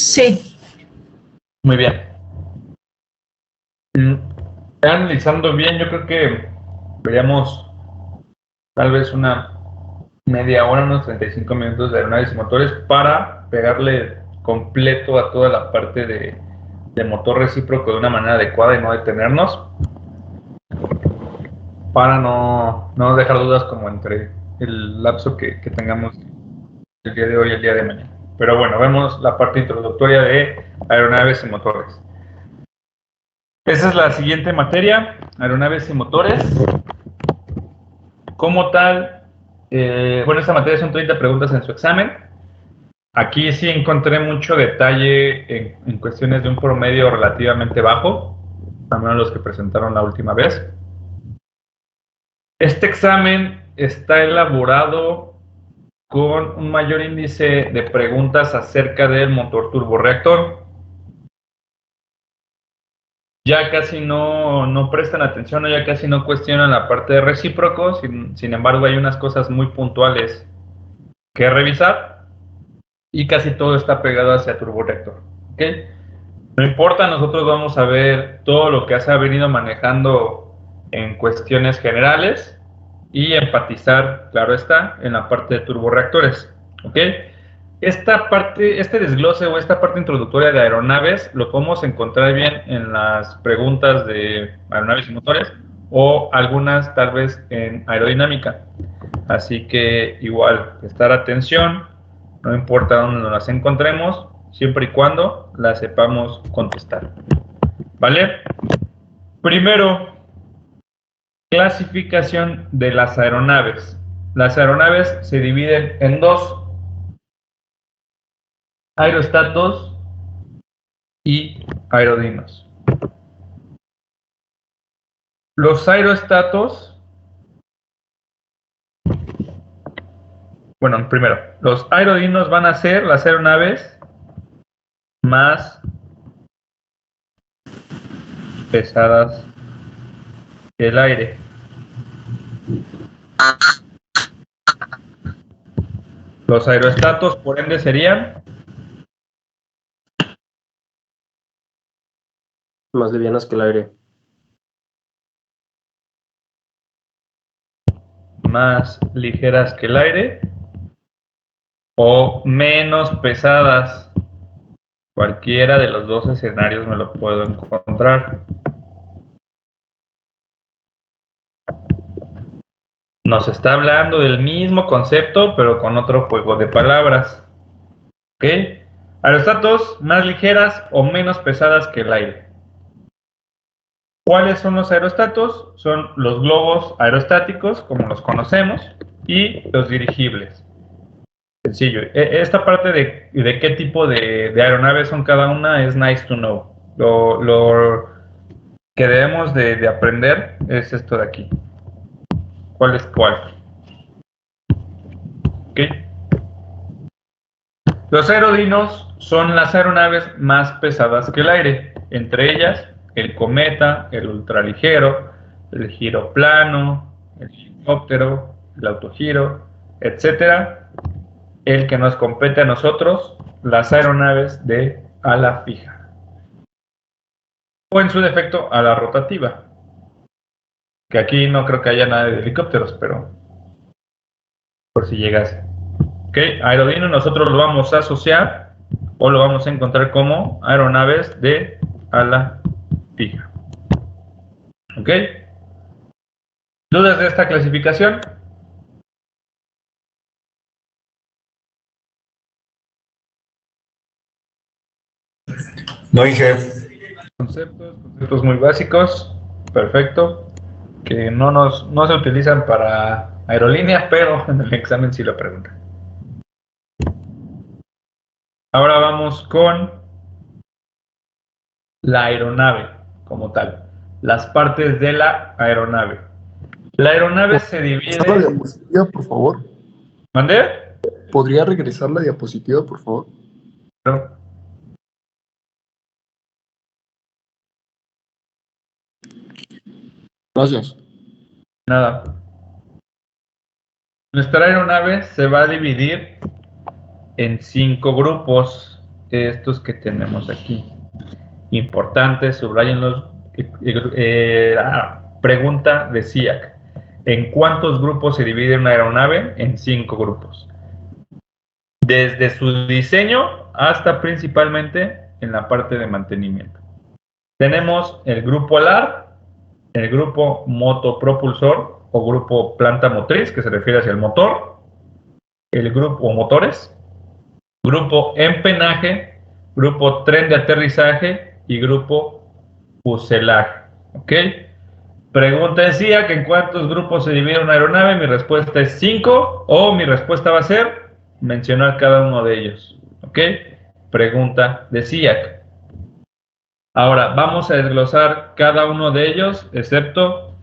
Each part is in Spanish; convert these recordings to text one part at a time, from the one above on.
Sí. Muy bien. Analizando bien, yo creo que veríamos tal vez una media hora, unos 35 minutos de aeronaves y motores para pegarle completo a toda la parte de motor recíproco de una manera adecuada y no detenernos, para no dejar dudas como entre el lapso que tengamos el día de hoy y el día de mañana. Pero bueno, vemos la parte introductoria de aeronaves y motores. Esa es la siguiente materia, aeronaves y motores. Como tal, bueno, esta materia son 30 preguntas en su examen. Aquí sí encontré mucho detalle en cuestiones de un promedio relativamente bajo, al menos los que presentaron la última vez. Este examen está elaborado con un mayor índice de preguntas acerca del motor turborreactor. Ya casi no prestan atención o ya casi no cuestionan la parte de recíprocos, sin embargo hay unas cosas muy puntuales que revisar y casi todo está pegado hacia turborreactor. ¿Okay? No importa, nosotros vamos a ver todo lo que se ha venido manejando en cuestiones generales y enfatizar, claro está, en la parte de turborreactores. ¿Ok? Esta parte, este desglose o esta parte introductoria de aeronaves lo podemos encontrar bien en las preguntas de aeronaves y motores o algunas tal vez en aerodinámica. Así que igual, prestar atención, no importa dónde nos las encontremos, siempre y cuando las sepamos contestar. ¿Vale? Primero, clasificación de las aeronaves. Las aeronaves se dividen en dos: aerostatos y aerodinos. Los aerostatos, bueno, primero, los aerodinos van a ser las aeronaves más pesadas que el aire. Los aerostatos, por ende, serían más livianas que el aire. más ligeras que el aire o menos pesadas. Cualquiera de los dos escenarios me lo puedo encontrar. Nos está hablando del mismo concepto, pero con otro juego de palabras. ¿Ok? Aerostatos más ligeras o menos pesadas que el aire. ¿Cuáles son los aerostatos? Son los globos aerostáticos, como los conocemos, y los dirigibles. Sencillo. Esta parte de qué tipo de aeronaves son cada una es nice to know. Lo que debemos de aprender es esto de aquí. ¿Cuál es cuál? ¿Ok? Los aerodinos son las aeronaves más pesadas que el aire, entre ellas el cometa, el ultraligero, el giroplano, el helicóptero, el autogiro, etcétera. El que nos compete a nosotros, las aeronaves de ala fija. O en su defecto, ala rotativa. Que aquí no creo que haya nada de helicópteros, pero por si llegase. Ok, aerodino nosotros lo vamos a asociar o lo vamos a encontrar como aeronaves de ala fija. ¿Ok? ¿Dudas de esta clasificación? No, Inge. Conceptos muy básicos, perfecto, que no se utilizan para aerolíneas, pero en el examen sí lo preguntan. Ahora vamos con la aeronave como tal, las partes de la aeronave. La aeronave se divide... ¿Regresar la diapositiva, por favor? ¿Mandé? ¿Podría regresar la diapositiva, por favor? No. Gracias. Nada. Nuestra aeronave se va a dividir en 5 grupos. estos que tenemos aquí. Importantes, subrayenlos. Pregunta de SIAC. ¿En cuántos grupos se divide una aeronave? En 5 grupos. Desde su diseño hasta principalmente en la parte de mantenimiento. Tenemos el grupo alar, el grupo motopropulsor o grupo planta motriz, que se refiere hacia el motor, el grupo motores, grupo empenaje, grupo tren de aterrizaje y grupo fuselaje. ¿Ok? Pregunta decía que en cuántos grupos se divide una aeronave. Mi respuesta es 5 o mi respuesta va a ser mencionar cada uno de ellos. ¿Ok? Pregunta de SIAC. Ahora vamos a desglosar cada uno de ellos, excepto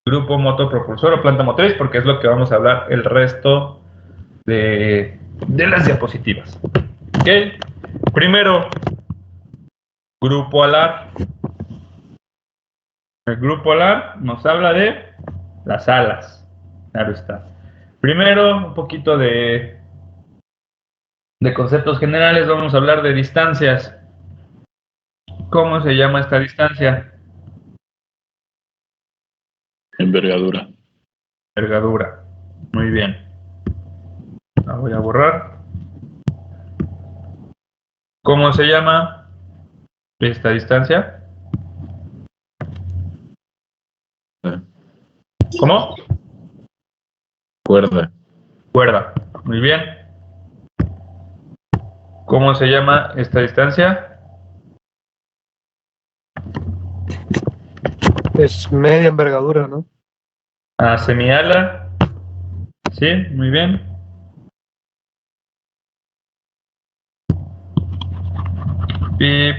grupo motopropulsor o planta motriz, porque es lo que vamos a hablar el resto de las diapositivas. ¿Ok? Primero, grupo alar. El grupo alar nos habla de las alas. Claro está. Primero, un poquito de conceptos generales. Vamos a hablar de distancias. ¿Cómo se llama esta distancia? Envergadura. Envergadura. Muy bien. La voy a borrar. ¿Cómo se llama esta distancia? ¿Cómo? Cuerda. Cuerda. Muy bien. ¿Cómo se llama esta distancia? Es media envergadura, ¿no? Semiala. Sí, muy bien. Y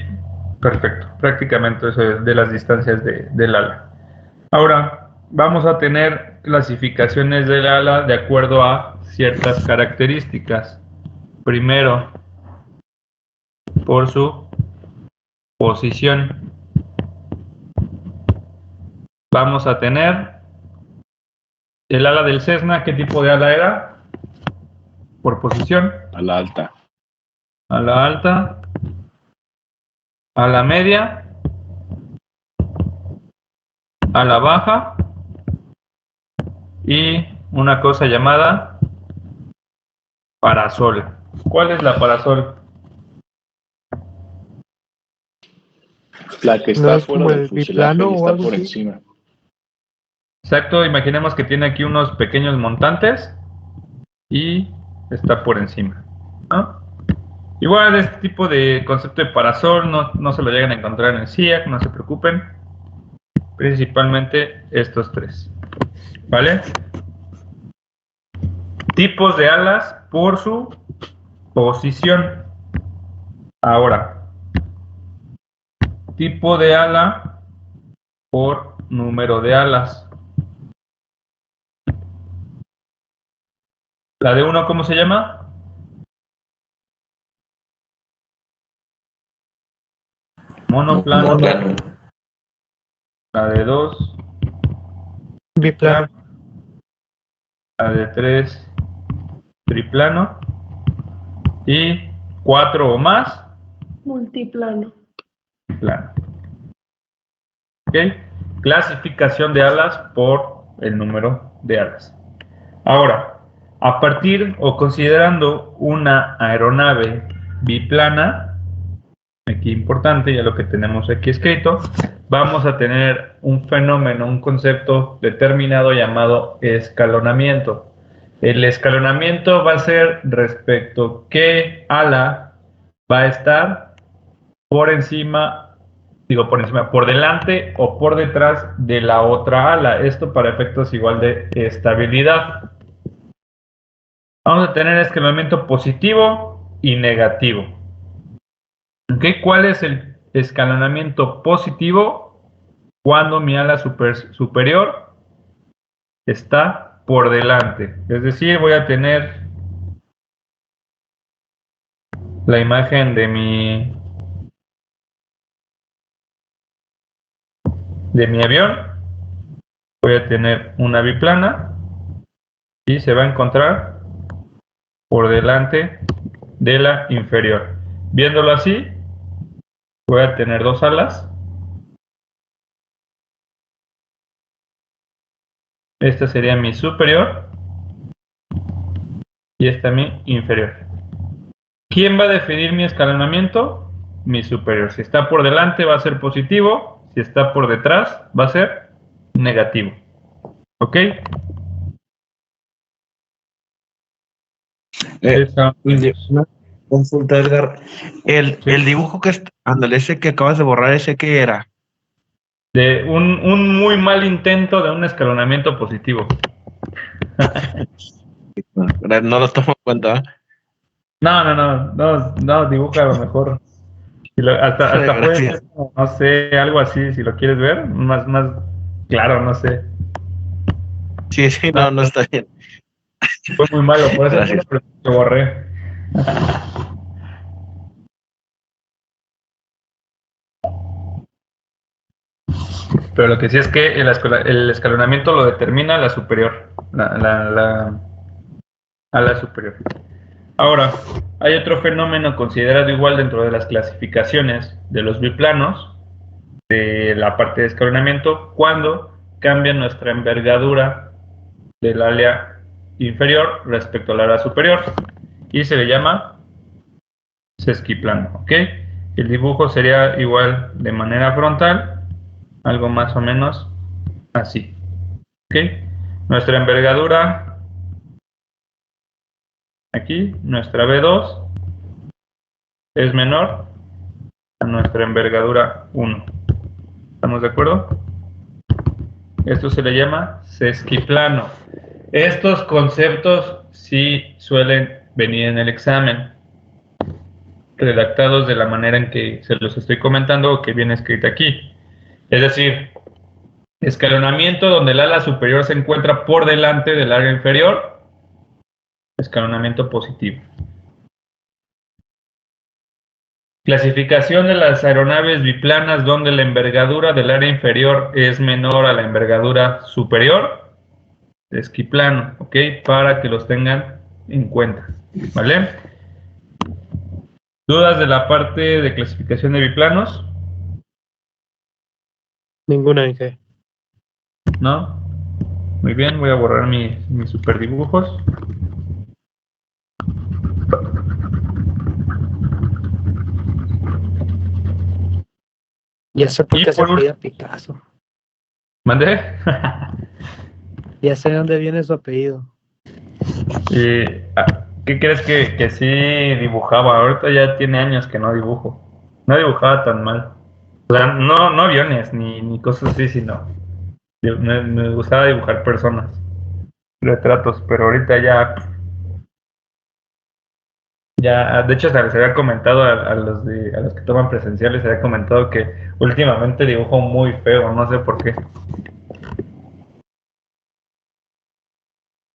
perfecto. Prácticamente eso es de las distancias del ala. Ahora, vamos a tener clasificaciones del ala de acuerdo a ciertas características. Primero, por su posición. Vamos a tener el ala del Cessna. ¿Qué tipo de ala era? Por posición. A la alta. A la alta. A la media. A la baja. Y una cosa llamada parasol. ¿Cuál es la parasol? La que ¿No está es fuera como del el fuselaje biplano y o está algo por así? encima. Exacto, imaginemos que tiene aquí unos pequeños montantes y está por encima, ¿no? Igual este tipo de concepto de parasol no se lo llegan a encontrar en el SIAC, no se preocupen. Principalmente estos tres, ¿vale? Tipos de alas por su posición. Ahora, tipo de ala por número de alas. La de 1, ¿cómo se llama? Monoplano. Monoplano. La de 2, Biplano. la de 3, triplano. Y 4 o más, Multiplano. plano. ¿Ok? Clasificación de alas por el número de alas. Ahora, a partir o considerando una aeronave biplana, aquí importante, ya lo que tenemos aquí escrito, vamos a tener un fenómeno, un concepto determinado llamado escalonamiento. El escalonamiento va a ser respecto a qué ala va a estar por encima, por delante o por detrás de la otra ala. Esto para efectos igual de estabilidad. Vamos a tener escalonamiento positivo y negativo. ¿Okay? ¿Cuál es el escalonamiento positivo? Cuando mi ala superior está por delante. Es decir, voy a tener la imagen de mi avión. Voy a tener una biplana y se va a encontrar por delante de la inferior. Viéndolo así, voy a tener dos alas. Esta sería mi superior y esta mi inferior. ¿Quién va a definir mi escalonamiento? Mi superior. Si está por delante va a ser positivo, si está por detrás va a ser negativo. ¿Ok? Una consulta, Edgar. El Sí. dibujo que está, ándale, ese que acabas de borrar, ¿ese qué era? De un muy mal intento de un escalonamiento positivo. No lo tomo en cuenta. No, dibuja a lo mejor. Hasta puede Gracias. ser, no sé, algo así, si lo quieres ver, más claro, no sé. Sí, no está bien. Fue muy malo, por eso Gracias. lo borré. Pero lo que sí es que el escalonamiento lo determina la superior, a la superior. Ahora, hay otro fenómeno considerado igual dentro de las clasificaciones de los biplanos, de la parte de escalonamiento, cuando cambia nuestra envergadura del área inferior respecto al área superior, y se le llama sesquiplano, ¿ok? El dibujo sería igual de manera frontal, algo más o menos así, ¿ok? Nuestra envergadura aquí, nuestra B2 es menor a nuestra envergadura 1. ¿Estamos de acuerdo? Esto se le llama sesquiplano. Estos conceptos sí suelen venir en el examen, redactados de la manera en que se los estoy comentando o que viene escrita aquí. Es decir, escalonamiento donde el ala superior se encuentra por delante del área inferior, escalonamiento positivo. Clasificación de las aeronaves biplanas donde la envergadura del área inferior es menor a la envergadura superior, esquiplano, ¿ok? Para que los tengan en cuenta, ¿vale? ¿Dudas de la parte de clasificación de biplanos? Ninguna Inge. ¿No? Muy bien, voy a borrar mis super dibujos. Ya sé por Y qué se por apellida Picasso. ¿Mandé? Ya sé de dónde viene su apellido. ¿Qué crees que sí dibujaba? Ahorita ya tiene años que no dibujo. No dibujaba tan mal. O sea, no aviones ni cosas así, sino me gustaba dibujar personas, retratos, pero ahorita ya, de hecho, se les había comentado a los que toman presenciales, se había comentado que últimamente dibujo muy feo, no sé por qué.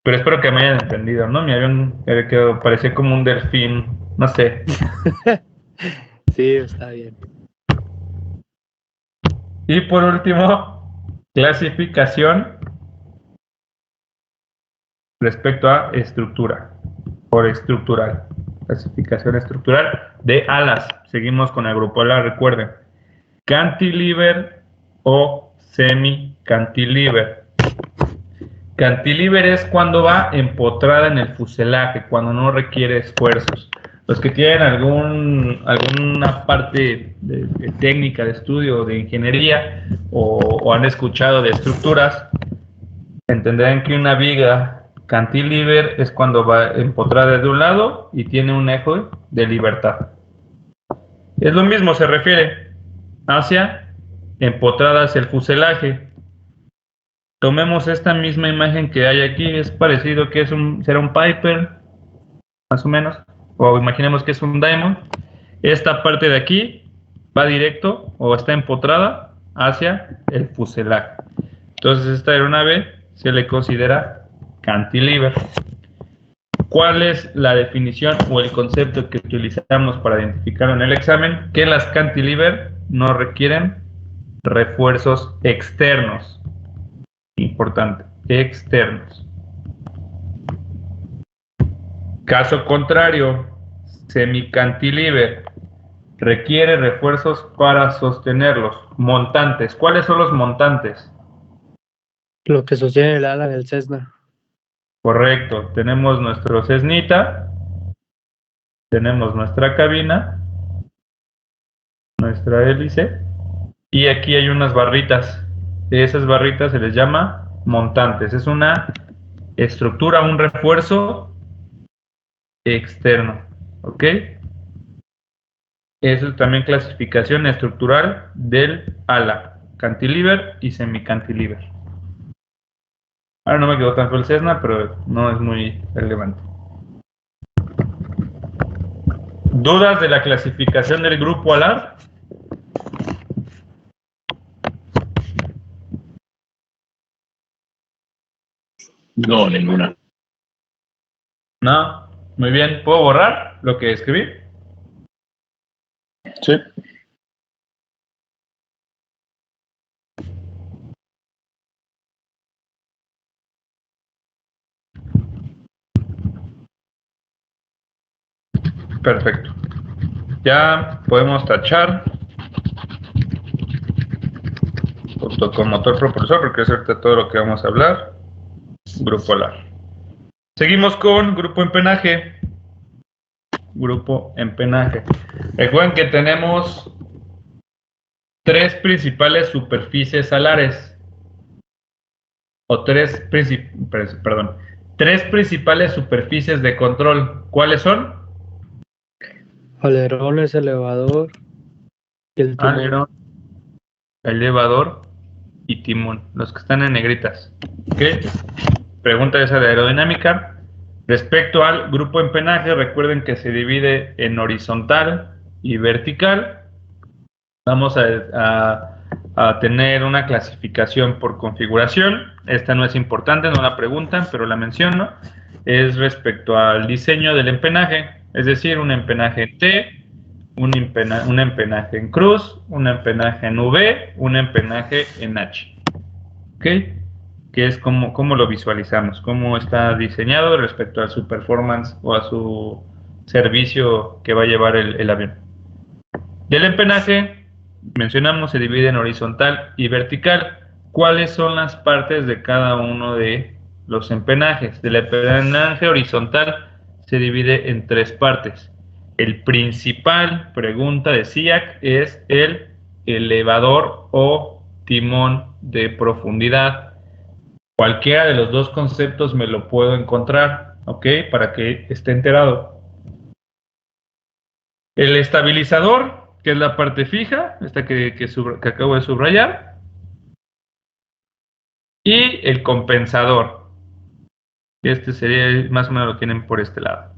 Pero espero que me hayan entendido, ¿no? Mi avión quedó, parecía como un delfín, no sé. Sí, está bien. Y por último, clasificación respecto a estructura, por estructural. Clasificación estructural de alas. Seguimos con el grupo ala, recuerden. Cantilever o semi-cantilever. Cantilever es cuando va empotrada en el fuselaje, cuando no requiere esfuerzos. Los que tienen alguna parte de técnica de estudio de ingeniería o han escuchado de estructuras, entenderán que una viga cantilever es cuando va empotrada de un lado y tiene un eje de libertad. Es lo mismo, se refiere hacia empotrada hacia el fuselaje. Tomemos esta misma imagen que hay aquí, es parecido que será un Piper, más o menos, o imaginemos que es un Diamond. Esta parte de aquí va directo o está empotrada hacia el fuselaje. Entonces esta aeronave se le considera cantilever. ¿Cuál es la definición o el concepto que utilizamos para identificarlo en el examen? Que las cantilever no requieren refuerzos externos. Importante, externos. Caso contrario, semicantilever requiere refuerzos para sostenerlos. Montantes. ¿Cuáles son los montantes? Lo que sostiene el ala del Cessna. Correcto. Tenemos nuestro Cessnita, tenemos nuestra cabina, nuestra hélice, y aquí hay unas barritas. Esas barritas se les llama montantes. Es una estructura, un refuerzo externo. ¿Ok? Eso es también clasificación estructural del ala, cantilever y semicantilever. Ahora no me quedó tanto el Cessna, pero no es muy relevante. ¿Dudas de la clasificación del grupo alar? No, ninguna. No. Muy bien. ¿Puedo borrar lo que escribí? Sí. Perfecto. Ya podemos tachar junto con motor propulsor, porque es ahorita todo lo que vamos a hablar. Grupo alar. Seguimos con grupo empenaje. Grupo empenaje. Recuerden que tenemos tres principales superficies alares. O tres principales superficies de control. ¿Cuáles son? Alerones, elevador y el timón. Alerón, elevador y timón. Los que están en negritas. ¿Ok? Pregunta esa de aerodinámica. Respecto al grupo empenaje, recuerden que se divide en horizontal y vertical. Vamos a tener una clasificación por configuración. Esta no es importante, no la preguntan, pero la menciono. Es respecto al diseño del empenaje, es decir, un empenaje en T, un empenaje en cruz, un empenaje en V, un empenaje en H. ¿Ok? Que es cómo lo visualizamos, cómo está diseñado respecto a su performance o a su servicio que va a llevar el avión. Del empenaje, mencionamos, se divide en horizontal y vertical. ¿Cuáles son las partes de cada uno de los empenajes? Del empenaje horizontal se divide en tres partes. El principal, pregunta de SIAC, es el elevador o timón de profundidad. Cualquiera de los dos conceptos me lo puedo encontrar, ¿ok? Para que esté enterado. El estabilizador, que es la parte fija, esta que acabo de subrayar. Y el compensador. Este sería, más o menos lo tienen por este lado.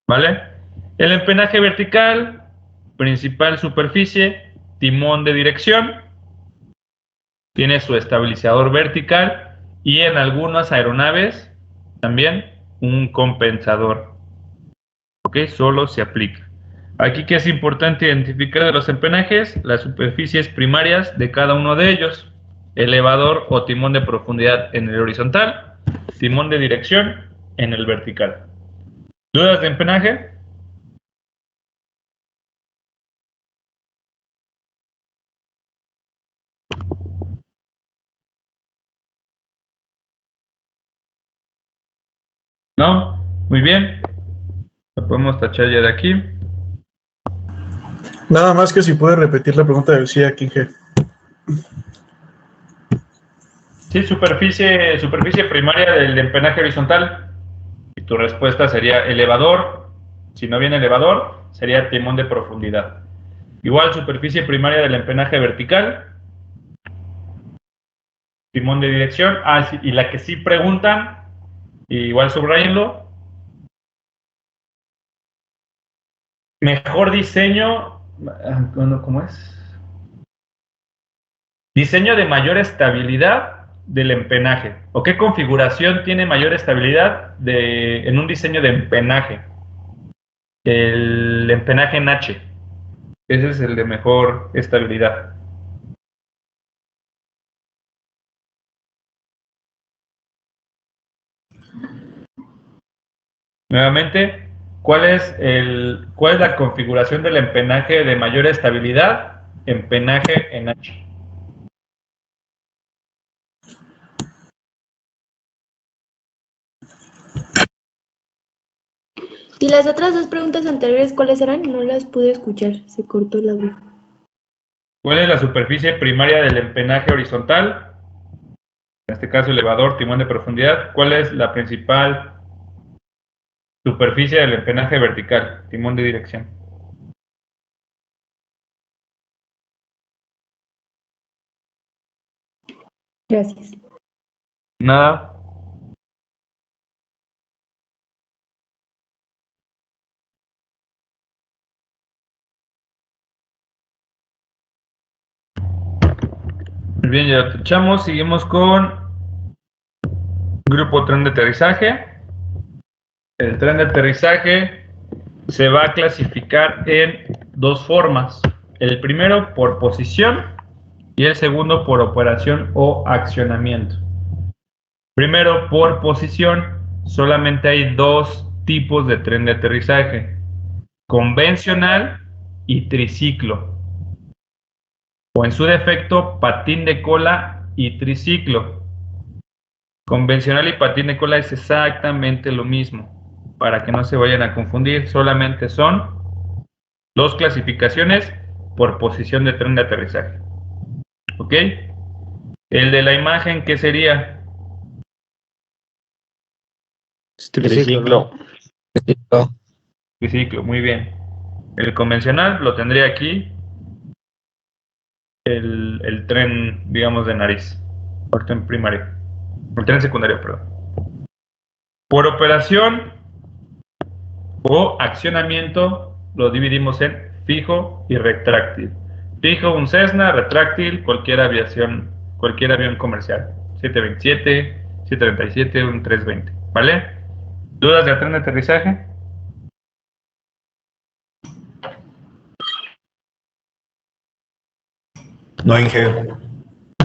¿Vale? El empenaje vertical, principal superficie, timón de dirección. Tiene su estabilizador vertical y en algunas aeronaves también un compensador. ¿Ok? Solo se aplica. Aquí que es importante identificar de los empenajes, las superficies primarias de cada uno de ellos. Elevador o timón de profundidad en el horizontal, timón de dirección en el vertical. ¿Dudas de empenaje? ¿No? Muy bien. Lo podemos tachar ya de aquí. Nada más que si puede repetir la pregunta del CIA, Kinge. Sí, superficie primaria del empenaje horizontal. Y tu respuesta sería elevador. Si no viene elevador, sería timón de profundidad. Igual superficie primaria del empenaje vertical. Timón de dirección. Ah, sí, y la que sí preguntan, igual subrayenlo. Mejor diseño. ¿Cómo es? Diseño de mayor estabilidad del empenaje. ¿O qué configuración tiene mayor estabilidad en un diseño de empenaje? El empenaje en H. Ese es el de mejor estabilidad. Nuevamente, ¿cuál es la configuración del empenaje de mayor estabilidad? Empenaje en H. ¿Y las otras dos preguntas anteriores cuáles eran? No las pude escuchar, se cortó el audio. ¿Cuál es la superficie primaria del empenaje horizontal? En este caso, elevador, timón de profundidad. ¿Cuál es la principal superficie del empenaje vertical? Timón de dirección. Gracias. Nada. Muy bien, ya lo echamos. Seguimos con grupo tren de aterrizaje. El tren de aterrizaje se va a clasificar en dos formas. El primero por posición y el segundo por operación o accionamiento. Primero, por posición, solamente hay dos tipos de tren de aterrizaje: convencional y triciclo, o en su defecto, patín de cola y triciclo. Convencional y patín de cola es exactamente lo mismo, para que no se vayan a confundir, solamente son dos clasificaciones por posición de tren de aterrizaje. ¿Ok? El de la imagen, ¿qué sería? Triciclo. Triciclo, muy bien. El convencional lo tendría aquí, el tren, digamos, de nariz, o el tren primario, el tren secundario, perdón. Por operación o accionamiento lo dividimos en fijo y retráctil. Fijo, un Cessna; retráctil, cualquier avión comercial, 727, 737, un 320, ¿vale? ¿Dudas del tren de aterrizaje? No, Inge.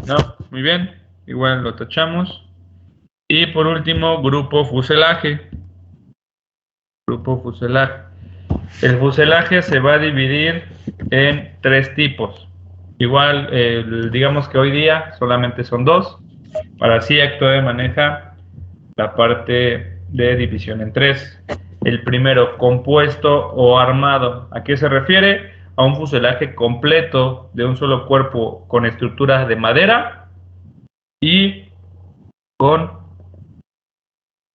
No, muy bien, igual lo tachamos. Y por último, grupo fuselaje. Grupo fuselaje. El fuselaje se va a dividir en tres tipos. Igual, digamos que hoy día solamente son dos, para así Actove maneja la parte de división en tres. El primero, compuesto o armado. ¿A qué se refiere? A un fuselaje completo de un solo cuerpo con estructuras de madera y con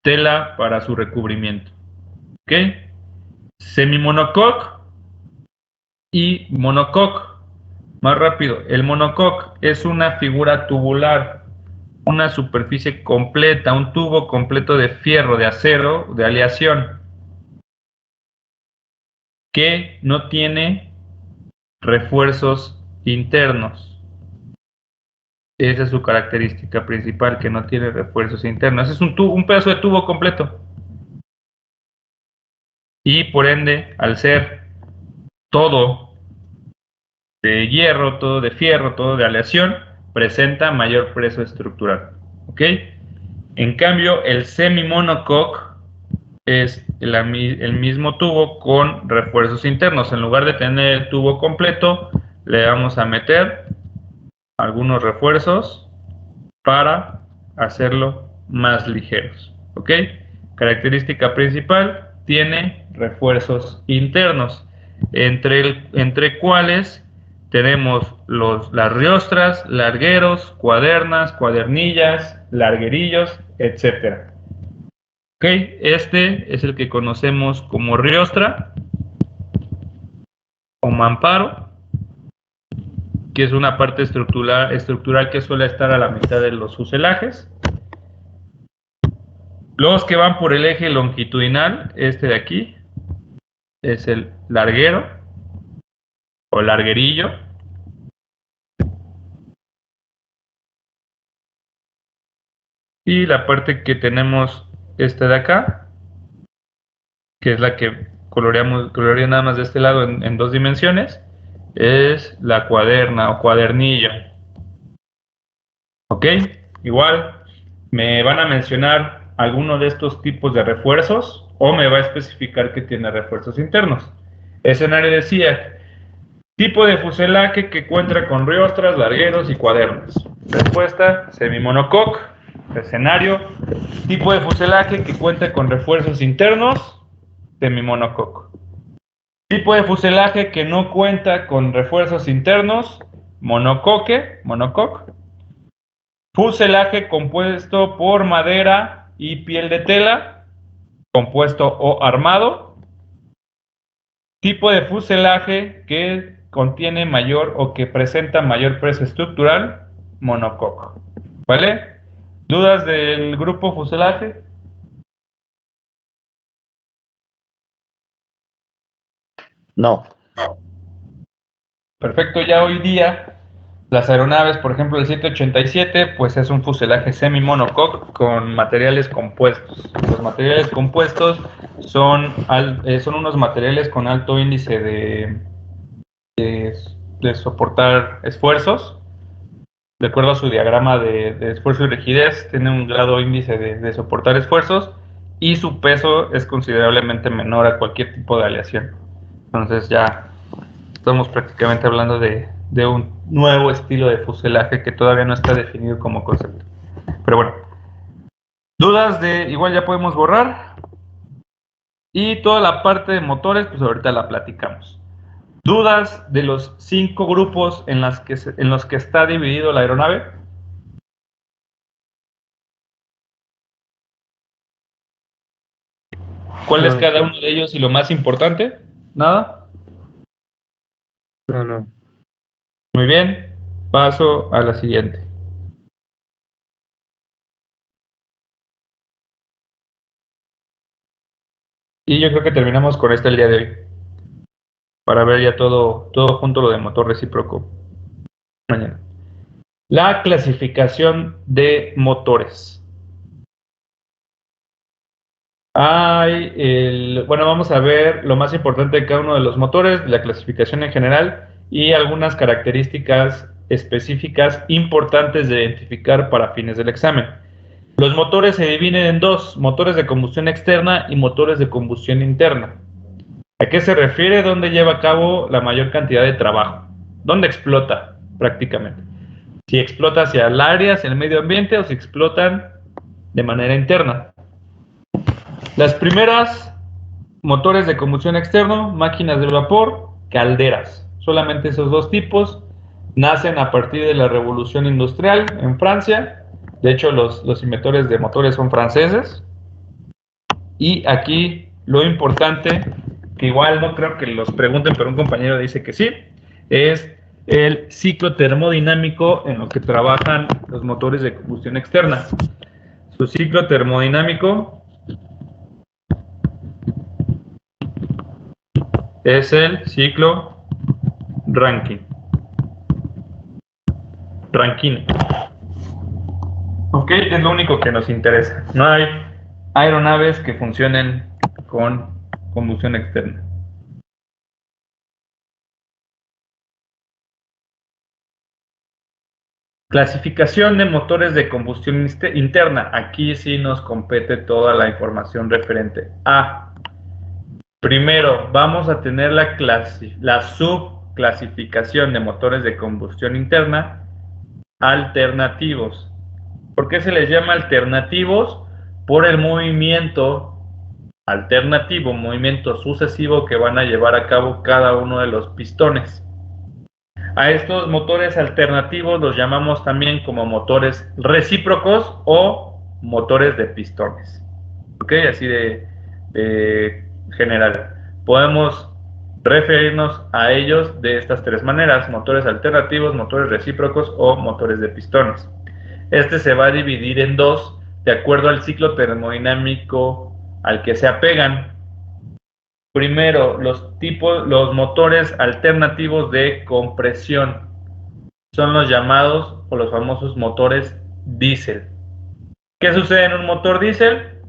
tela para su recubrimiento. ¿Ok? Semimonocoque y monocoque. Más rápido, el monocoque es una figura tubular, una superficie completa, un tubo completo de fierro, de acero, de aleación, que no tiene refuerzos internos. Esa es su característica principal, que no tiene refuerzos internos. Es un pedazo de tubo completo. Y por ende, al ser todo de hierro, todo de fierro, todo de aleación, presenta mayor peso estructural. ¿Ok? En cambio, el semimonocoque es el mismo tubo con refuerzos internos. En lugar de tener el tubo completo, le vamos a meter algunos refuerzos para hacerlo más ligeros. ¿Ok? Característica principal, tiene refuerzos internos, entre cuales tenemos las riostras, largueros, cuadernas, cuadernillas, larguerillos, etc. ¿Ok? Este es el que conocemos como riostra o mamparo, que es una parte estructural que suele estar a la mitad de los fuselajes. Los que van por el eje longitudinal, este de aquí, es el larguero o larguerillo. Y la parte que tenemos, esta de acá, que es la que coloreé nada más de este lado en dos dimensiones, es la cuaderna o cuadernillo. ¿Ok? Igual me van a mencionar alguno de estos tipos de refuerzos o me va a especificar que tiene refuerzos internos. Escenario decía, tipo de fuselaje que cuenta con riostras, largueros y cuadernos. Respuesta, semimonocoque. Escenario, tipo de fuselaje que cuenta con refuerzos internos, semimonocoque. Tipo de fuselaje que no cuenta con refuerzos internos, monocoque. Fuselaje compuesto por madera y piel de tela, compuesto o armado. Tipo de fuselaje que contiene mayor o que presenta mayor peso estructural, monocoque. ¿Vale? ¿Dudas del grupo fuselaje? No. Perfecto, ya hoy día las aeronaves, por ejemplo, el 787, pues es un fuselaje semi-monocoque con materiales compuestos. Los materiales compuestos son unos materiales con alto índice de soportar esfuerzos. De acuerdo a su diagrama de esfuerzo y rigidez, tiene un grado índice de soportar esfuerzos y su peso es considerablemente menor a cualquier tipo de aleación. Entonces ya estamos prácticamente hablando de un nuevo estilo de fuselaje que todavía no está definido como concepto. Pero bueno, dudas de, igual ya podemos borrar. Y toda la parte de motores, pues ahorita la platicamos. ¿Dudas de los 5 grupos en los que está dividido la aeronave? ¿Cuál es cada uno de ellos y lo más importante? ¿Nada? No. Muy bien, paso a la siguiente. Y yo creo que terminamos con este el día de hoy. Para ver ya todo junto lo de motor recíproco mañana. La clasificación de motores. Bueno, vamos a ver lo más importante de cada uno de los motores, la clasificación en general y algunas características específicas importantes de identificar para fines del examen. Los motores se dividen en dos, motores de combustión externa y motores de combustión interna. ¿A qué se refiere? ¿Dónde lleva a cabo la mayor cantidad de trabajo? ¿Dónde explota prácticamente? Si explota hacia el área, hacia el medio ambiente o si explotan de manera interna. Las primeras, motores de combustión externo, máquinas de vapor, calderas. Solamente esos dos tipos nacen a partir de la revolución industrial en Francia. De hecho, los inventores de motores son franceses. Y aquí lo importante, que igual no creo que los pregunten, pero un compañero dice que sí, es el ciclo termodinámico en lo que trabajan los motores de combustión externa. Su ciclo termodinámico es el ciclo Rankine. Ok, es lo único que nos interesa. No hay aeronaves que funcionen con combustión externa. Clasificación de motores de combustión interna. Aquí sí nos compete toda la información referente a. Primero, vamos a tener la subclasificación de motores de combustión interna alternativos. ¿Por qué se les llama alternativos? Por el movimiento alternativo, movimiento sucesivo que van a llevar a cabo cada uno de los pistones. A estos motores alternativos los llamamos también como motores recíprocos o motores de pistones. ¿Ok? Así de general. Podemos referirnos a ellos de estas tres maneras: motores alternativos, motores recíprocos o motores de pistones. Este se va a dividir en dos de acuerdo al ciclo termodinámico al que se apegan. Primero, los motores alternativos de compresión son los llamados o los famosos motores diésel. ¿Qué sucede en un motor diésel?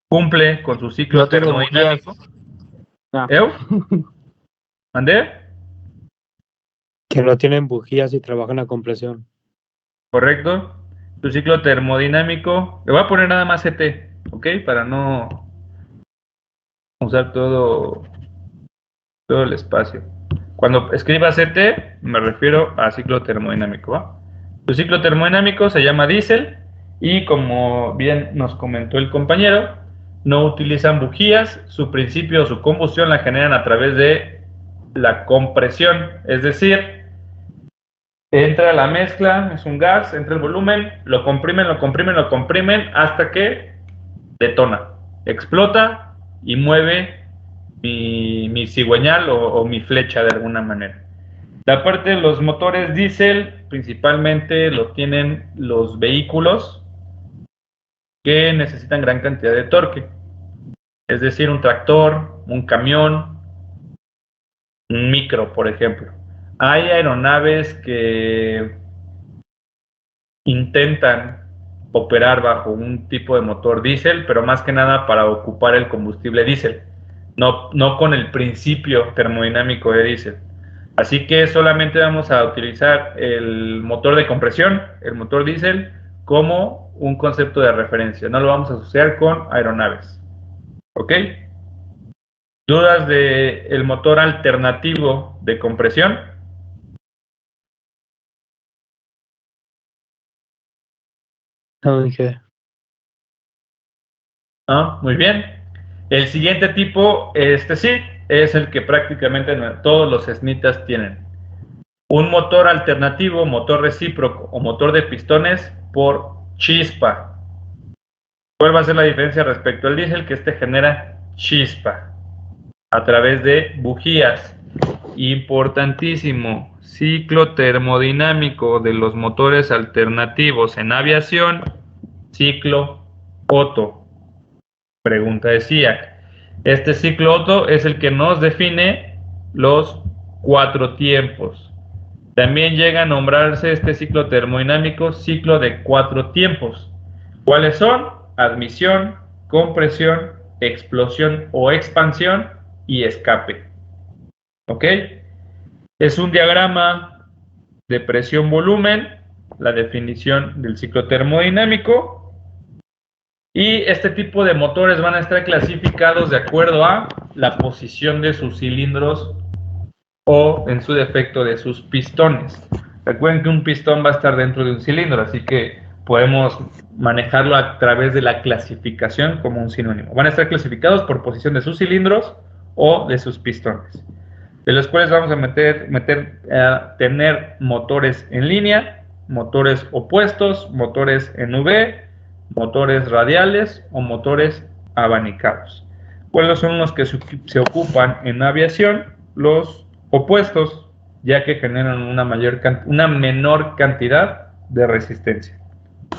Cumple con su ciclo termodinámico. ¿Mandé? Que no tienen bujías y trabajan a compresión. Correcto. su ciclo termodinámico, le voy a poner nada más CT, ¿ok? Para no usar todo el espacio. Cuando escriba CT, me refiero a ciclo termodinámico, ¿va? Su ciclo termodinámico se llama diésel y, como bien nos comentó el compañero, no utilizan bujías, su principio o su combustión la generan a través de la compresión, es decir, entra la mezcla, es un gas, entra el volumen, lo comprimen hasta que detona, explota y mueve mi cigüeñal o mi flecha de alguna manera. La parte de los motores diésel principalmente lo tienen los vehículos que necesitan gran cantidad de torque, es decir, un tractor, un camión, un micro, por ejemplo. Hay aeronaves que intentan operar bajo un tipo de motor diésel, pero más que nada para ocupar el combustible diésel, no con el principio termodinámico de diésel. Así que solamente vamos a utilizar el motor de compresión, el motor diésel, como un concepto de referencia. No lo vamos a asociar con aeronaves. ¿Ok? ¿Dudas del motor alternativo de compresión? No, Inge. Ah, muy bien. El siguiente tipo, sí, es el que prácticamente todos los SNITAS tienen. Un motor alternativo, motor recíproco o motor de pistones por chispa. ¿Cuál va a ser la diferencia respecto al diésel? Que este genera chispa a través de bujías. Importantísimo, ciclo termodinámico de los motores alternativos en aviación, ciclo Otto. Pregunta de SIAC. Este ciclo Otto es el que nos define los 4 tiempos. También llega a nombrarse este ciclo termodinámico ciclo de 4 tiempos. ¿Cuáles son? Admisión, compresión, explosión o expansión y escape. ¿Ok? Es un diagrama de presión-volumen, la definición del ciclo termodinámico. Y este tipo de motores van a estar clasificados de acuerdo a la posición de sus cilindros o, en su defecto, de sus pistones. Recuerden que un pistón va a estar dentro de un cilindro, así que podemos manejarlo a través de la clasificación como un sinónimo. Van a estar clasificados por posición de sus cilindros o de sus pistones, de los cuales vamos a tener motores en línea, motores opuestos, motores en V, motores radiales o motores abanicados. ¿Cuáles son los que se ocupan en aviación? Los opuestos, ya que generan una menor cantidad de resistencia.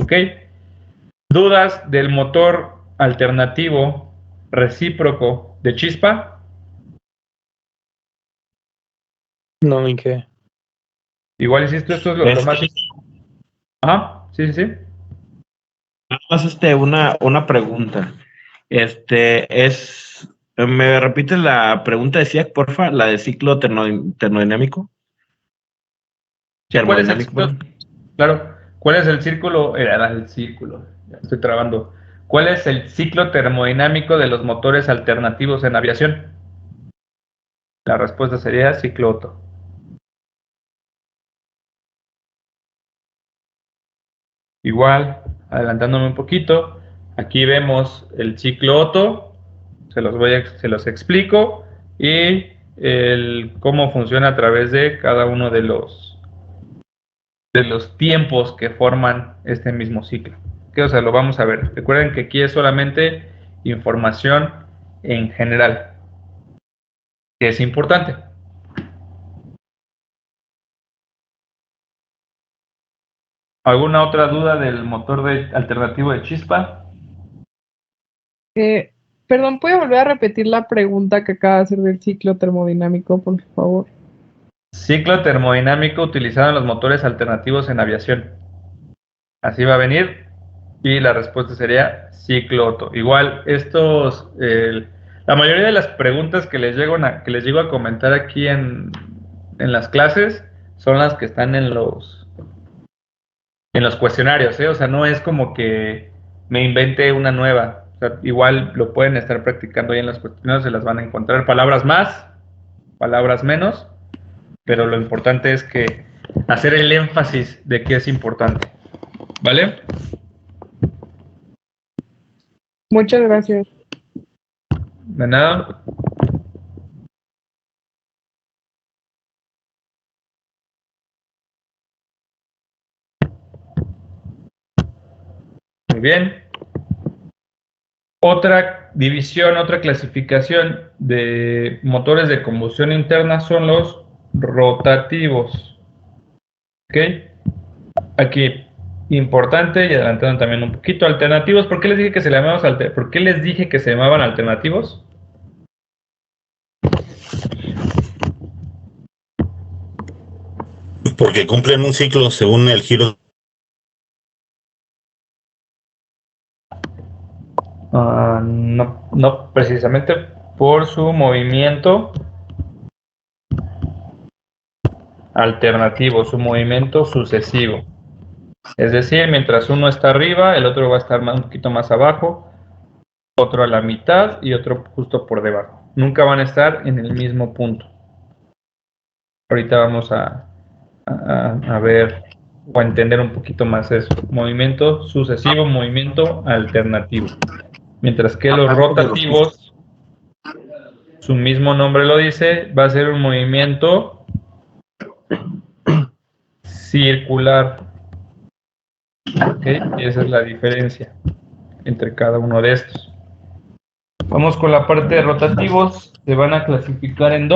¿Ok? ¿Dudas del motor alternativo recíproco de chispa? No, Inge. Igual hiciste esto, es lo más... Ajá, sí. Nada más una pregunta. ¿Me repites la pregunta de SIAC, porfa? La de ciclo termodinámico. ¿Cuál es el Termodinámico, ciclo? perdón. Claro. ¿Cuál es el círculo? El círculo. Ya estoy trabando. ¿Cuál es el ciclo termodinámico de los motores alternativos en aviación? La respuesta sería ciclo Otto. Igual, adelantándome un poquito, aquí vemos el ciclo Otto, se los explico, y cómo funciona a través de cada uno de los tiempos que forman este mismo ciclo. O sea, lo vamos a ver. Recuerden que aquí es solamente información en general, que es importante. ¿Alguna otra duda del motor alternativo de chispa? Perdón, ¿puede volver a repetir la pregunta que acaba de hacer del ciclo termodinámico, por favor? Ciclo termodinámico utilizado en los motores alternativos en aviación. Así va a venir. Y la respuesta sería ciclo Otto. Igual, la mayoría de las preguntas que les llego a comentar aquí en las clases son las que están en los en los cuestionarios, ¿eh? O sea, no es como que me invente una nueva. O sea, igual lo pueden estar practicando ahí en los cuestionarios, se las van a encontrar palabras más, palabras menos, pero lo importante es que hacer el énfasis de que es importante. ¿Vale? Muchas gracias. De nada. Muy bien. Otra división, otra clasificación de motores de combustión interna son los rotativos. ¿Ok? Aquí, importante y adelantando también un poquito, alternativos. ¿Por qué les dije que se ¿Por qué les dije que se llamaban alternativos? Porque cumplen un ciclo según el giro. No precisamente por su movimiento alternativo, su movimiento sucesivo. Es decir, mientras uno está arriba, el otro va a estar un poquito más abajo, otro a la mitad y otro justo por debajo. Nunca van a estar en el mismo punto. Ahorita vamos a ver o a entender un poquito más eso. Movimiento sucesivo, movimiento alternativo. Mientras que los rotativos, su mismo nombre lo dice, va a ser un movimiento circular. ¿Okay? Esa es la diferencia entre cada uno de estos. Vamos con la parte de rotativos. Se van a clasificar en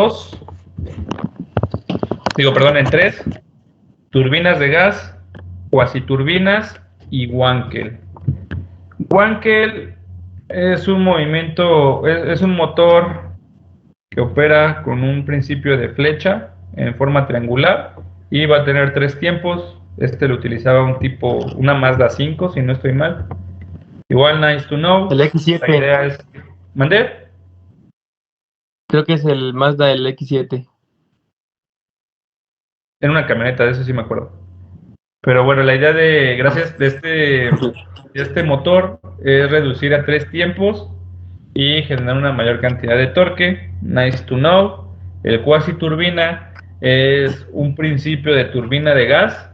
en tres. Turbinas de gas, cuasiturbinas y Wankel. Wankel es un movimiento, es un motor que opera con un principio de flecha en forma triangular y va a tener 3 tiempos. Este lo utilizaba una Mazda 5, si no estoy mal. Igual, nice to know. El X7. La idea es... ¿Mandé? Creo que es el Mazda del X7. En una camioneta, de eso sí me acuerdo. Pero bueno, la idea de este motor es reducir a 3 tiempos y generar una mayor cantidad de torque. Nice to know. El cuasiturbina es un principio de turbina de gas,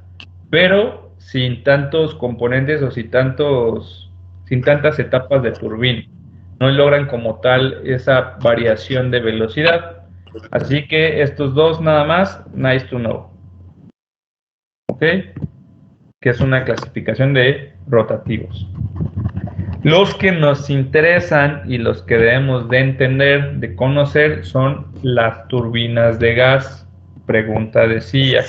pero sin tantos componentes o sin tantas etapas de turbina. No logran como tal esa variación de velocidad. Así que estos dos nada más, nice to know. ¿Ok? Que es una clasificación de rotativos. Los que nos interesan y los que debemos de entender, de conocer, son las turbinas de gas. Pregunta decía,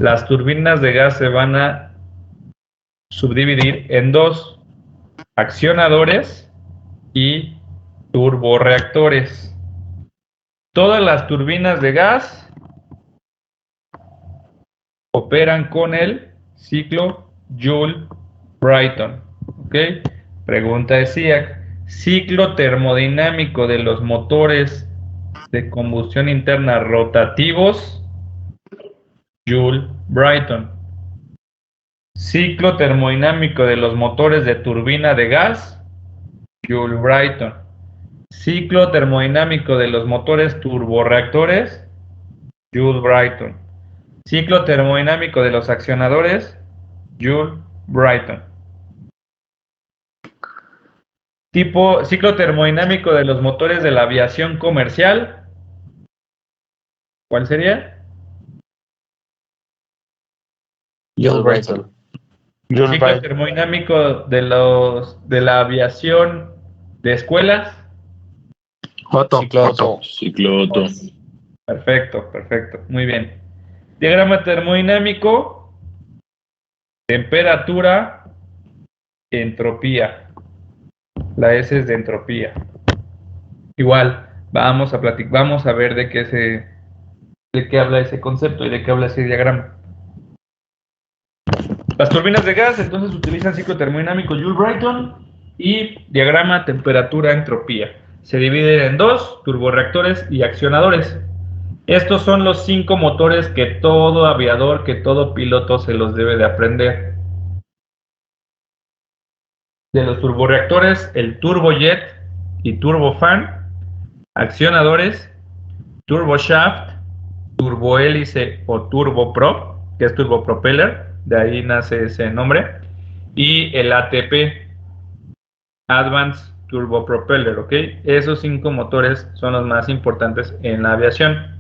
las turbinas de gas se van a subdividir en 2, accionadores y turborreactores. Todas las turbinas de gas operan con el ciclo Joule-Brayton. ¿Ok? Pregunta decía, ciclo termodinámico de los motores de combustión interna rotativos, Joule-Brayton. Ciclo termodinámico de los motores de turbina de gas, Joule-Brayton. Ciclo termodinámico de los motores turborreactores, Joule-Brayton. Ciclo termodinámico de los accionadores, Joule-Brayton. Ciclo termodinámico de los motores de la aviación comercial, ¿cuál sería? Joule-Brayton. Ciclo termodinámico de la aviación de escuelas. Otto. Ciclo Otto. Perfecto, muy bien. Diagrama termodinámico, temperatura, entropía. La S es de entropía. Igual, vamos a ver de qué habla ese concepto y de qué habla ese diagrama. Las turbinas de gas entonces utilizan ciclo termodinámico Joule-Brayton y diagrama temperatura-entropía. Se dividen en 2, turborreactores y accionadores. Estos son los 5 motores que todo aviador, que todo piloto se los debe de aprender. de los turborreactores, el turbojet y turbofan, accionadores, turboshaft, turbohélice o turboprop, que es turbopropeller, de ahí nace ese nombre, y el ATP, Advanced Turbo Propeller, ¿ok? Esos 5 motores son los más importantes en la aviación,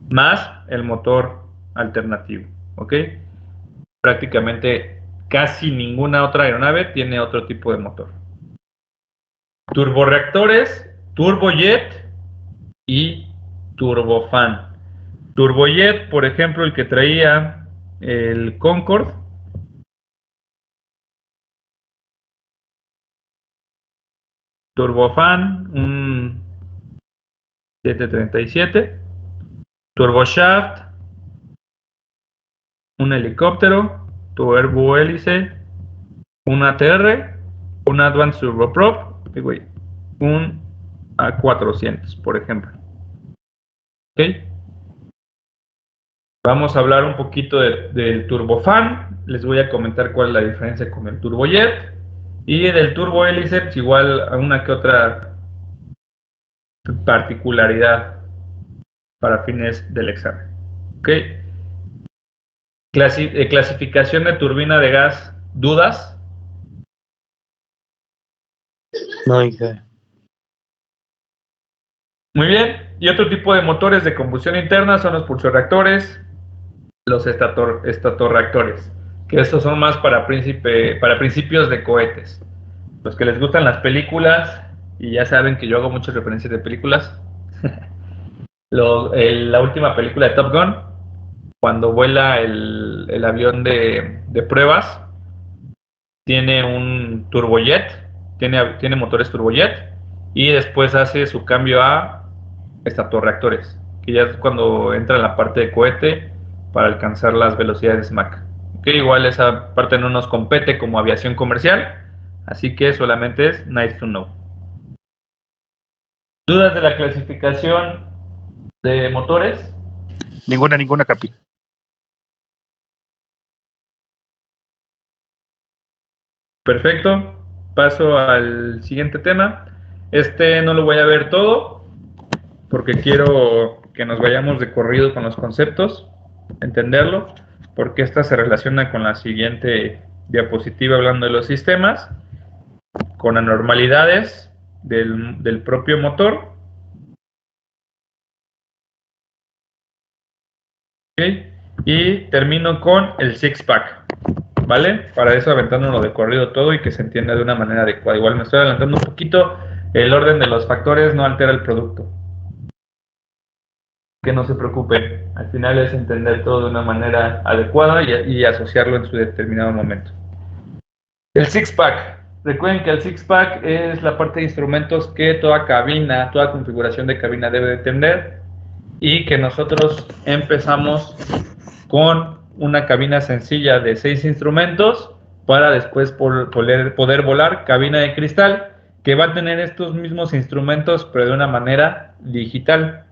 más el motor alternativo, ¿ok? Prácticamente casi ninguna otra aeronave tiene otro tipo de motor. Turborreactores, turbojet y turbofan. Turbojet, por ejemplo, el que traía el Concorde, turbofan, un 737, turboshaft, un helicóptero, turbohélice, un ATR, un Advanced Turboprop, un A400, por ejemplo. ¿Ok? Vamos a hablar un poquito del turbofan. Les voy a comentar cuál es la diferencia con el turbojet. Y del turbohélice, pues igual a una que otra particularidad para fines del examen. ¿Ok? Clasificación de turbina de gas, ¿dudas? No, Inge. Muy bien. Y otro tipo de motores de combustión interna son los pulsorreactores, los estatorreactores, que estos son más para principios de cohetes. Los que les gustan las películas, y ya saben que yo hago muchas referencias de películas. La última película de Top Gun, cuando vuela el avión de pruebas, tiene un turbojet, tiene motores turbojet, y después hace su cambio a estatorreactores, que ya es cuando entra en la parte de cohete para alcanzar las velocidades Mach. Que igual esa parte no nos compete como aviación comercial, así que solamente es nice to know. ¿Dudas de la clasificación de motores? Ninguna, Capi. Perfecto. Paso al siguiente tema. Este no lo voy a ver todo, porque quiero que nos vayamos de corrido con los conceptos, entenderlo, porque esta se relaciona con la siguiente diapositiva hablando de los sistemas, con anormalidades del propio motor. ¿Okay? Y termino con el six-pack, ¿vale? Para eso aventándonos de corrido todo y que se entienda de una manera adecuada. Igual me estoy adelantando un poquito, el orden de los factores no altera el producto. Que no se preocupen, al final es entender todo de una manera adecuada y asociarlo en su determinado momento. El six-pack. Recuerden que el six-pack es la parte de instrumentos que toda cabina, toda configuración de cabina debe de tener, y que nosotros empezamos con una cabina sencilla de 6 instrumentos para después poder volar cabina de cristal, que va a tener estos mismos instrumentos pero de una manera digital.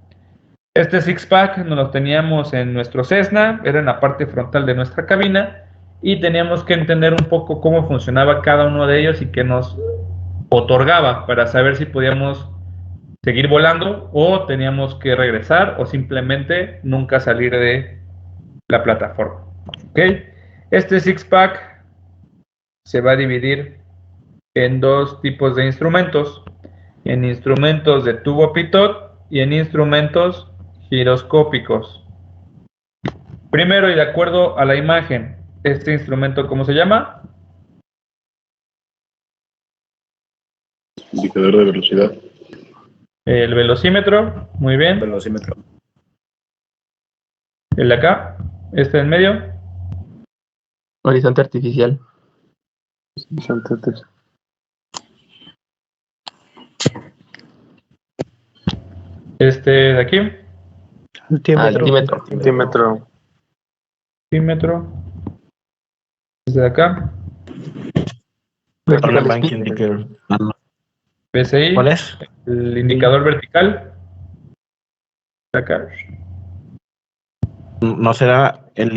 Este six-pack nos lo teníamos en nuestro Cessna, era en la parte frontal de nuestra cabina, y teníamos que entender un poco cómo funcionaba cada uno de ellos y qué nos otorgaba para saber si podíamos seguir volando o teníamos que regresar o simplemente nunca salir de la plataforma. ¿Ok? Este six-pack se va a dividir en 2 tipos de instrumentos, en instrumentos de tubo pitot y en instrumentos giroscópicos. Primero, y de acuerdo a la imagen, este instrumento, ¿cómo se llama? Indicador de velocidad. El velocímetro, muy bien. Velocímetro. El de acá, este en medio. Horizonte artificial. Este de aquí, Altímetro. Altímetro. altímetro. Este de acá, Color Vertical Bank speed. Indicator. PSI. ¿Cuál es? El indicador vertical. De acá. ¿No será el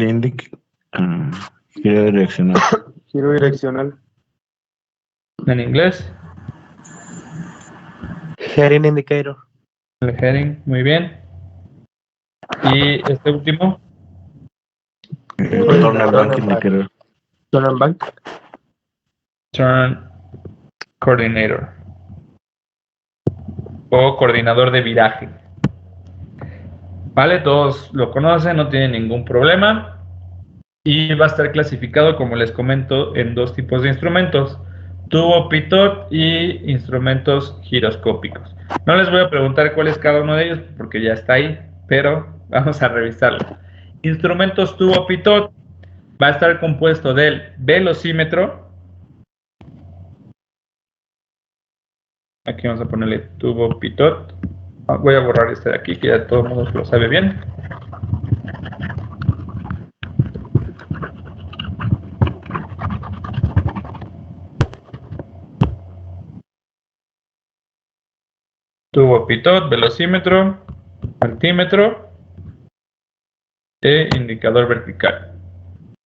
giro direccional? Giro direccional. En inglés, Heading indicator. el heading, muy bien. Y este último, Turner Bank Indicator. Turner Bank. turn coordinator o coordinador de viraje. Vale, todos lo conocen, no tienen ningún problema. Y va a estar clasificado, como les comento, en dos tipos de instrumentos: tubo pitot y instrumentos giroscópicos. No les voy a preguntar cuál es cada uno de ellos porque ya está ahí, pero vamos a revisarlo. Instrumentos tubo pitot va a estar compuesto del velocímetro. Aquí vamos a ponerle tubo pitot. Voy a borrar este de aquí, que ya todo el mundo lo sabe bien. Tubo pitot, velocímetro, altímetro e indicador vertical,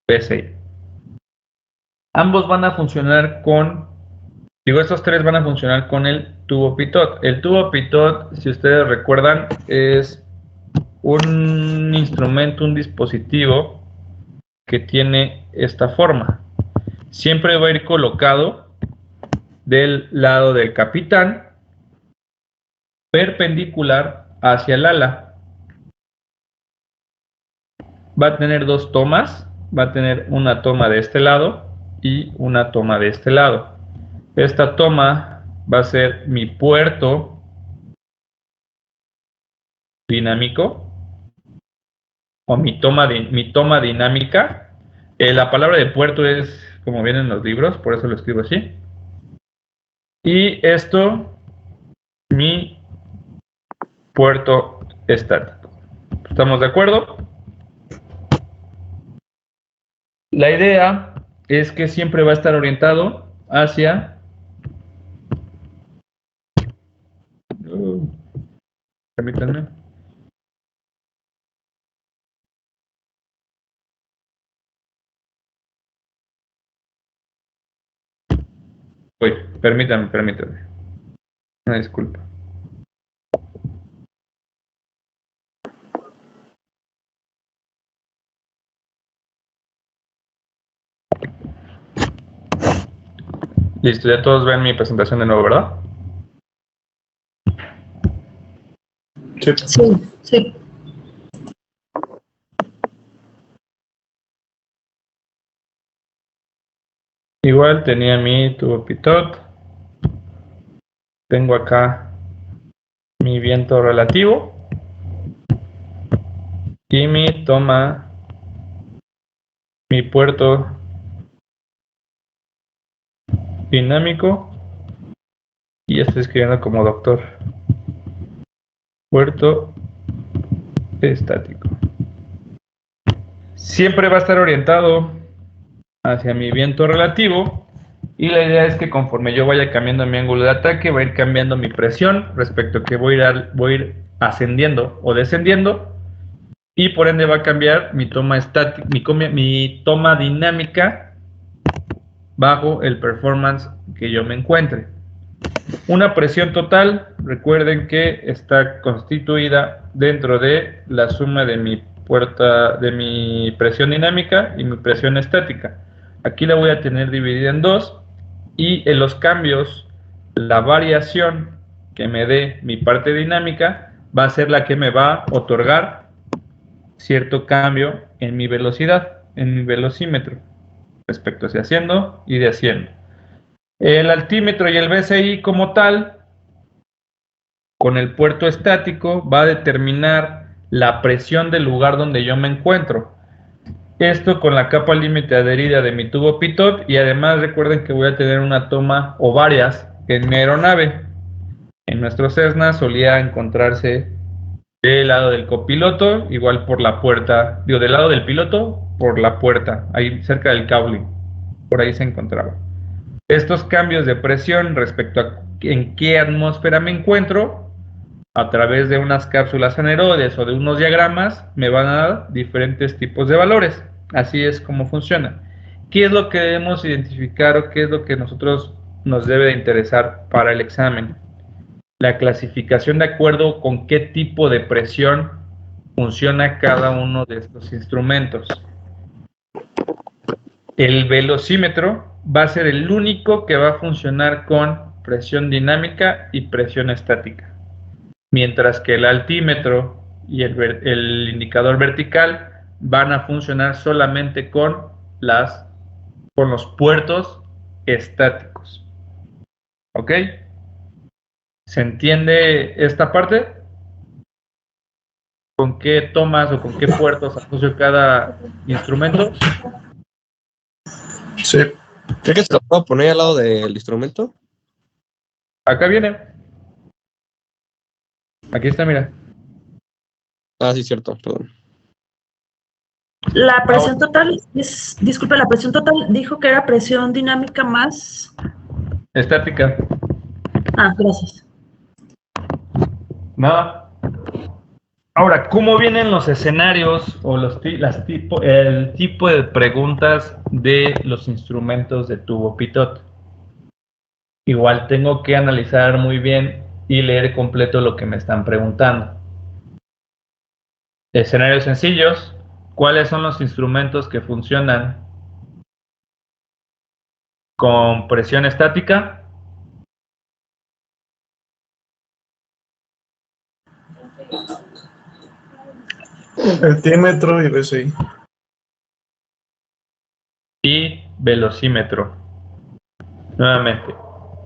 PSI. Ambos van a funcionar estos tres van a funcionar con el tubo pitot. El tubo pitot, si ustedes recuerdan, es un instrumento, un dispositivo que tiene esta forma. Siempre va a ir colocado del lado del capitán, perpendicular hacia el ala. Va a tener dos tomas, va a tener una toma de este lado y una toma de este lado. Esta toma va a ser mi puerto dinámico o mi toma dinámica. La palabra de puerto es como viene en los libros, por eso lo escribo así. Y esto, mi puerto estático. ¿Estamos de acuerdo? La idea es que siempre va a estar orientado hacia permítanme. Permítanme. Una disculpa. Listo, ya todos ven mi presentación de nuevo, ¿verdad? Sí. Igual tenía mi tubo pitot. Tengo acá mi viento relativo y mi toma, mi puerto dinámico, y ya estoy escribiendo como doctor. Puerto estático. Siempre va a estar orientado hacia mi viento relativo, y la idea es que conforme yo vaya cambiando mi ángulo de ataque, va a ir cambiando mi presión respecto a que voy a ir ascendiendo o descendiendo, y por ende va a cambiar mi toma estática, mi toma dinámica bajo el performance que yo me encuentre. Una presión total, recuerden que está constituida dentro de la suma de mi presión dinámica y mi presión estática. Aquí la voy a tener dividida en dos, y en los cambios, la variación que me dé mi parte dinámica va a ser la que me va a otorgar cierto cambio en mi velocidad, en mi velocímetro, respecto hacia haciendo y deshaciendo. El altímetro y el BCI como tal, con el puerto estático, va a determinar la presión del lugar donde yo me encuentro. Esto con la capa límite adherida de mi tubo pitot, y además recuerden que voy a tener una toma o varias en mi aeronave. En nuestro Cessna solía encontrarse del lado del copiloto, igual por la puerta, del lado del piloto, por la puerta, ahí cerca del cable, por ahí se encontraba. Estos cambios de presión respecto a en qué atmósfera me encuentro, a través de unas cápsulas anaeroides o de unos diagramas, me van a dar diferentes tipos de valores. Así es como funciona. ¿Qué es lo que debemos identificar o qué es lo que nosotros nos debe de interesar para el examen. La clasificación de acuerdo con qué tipo de presión funciona cada uno de estos instrumentos. El velocímetro va a ser el único que va a funcionar con presión dinámica y presión estática, mientras que el altímetro y el indicador vertical van a funcionar solamente con los puertos estáticos. ¿Ok? ¿Se entiende esta parte? ¿Con qué tomas o con qué puertos asocio cada instrumento? Sí. ¿Cree que se lo puedo poner al lado del instrumento? Acá viene. Aquí está, mira. Ah, sí, cierto, perdón. La presión total, disculpe, la presión total dijo que era presión dinámica más... Estática. Ah, gracias. Nada. Ahora, ¿cómo vienen los escenarios o el tipo de preguntas de los instrumentos de tubo pitot? Igual tengo que analizar muy bien y leer completo lo que me están preguntando. Escenarios sencillos. ¿Cuáles son los instrumentos que funcionan con presión estática? Altímetro y BCI. Y velocímetro. Nuevamente,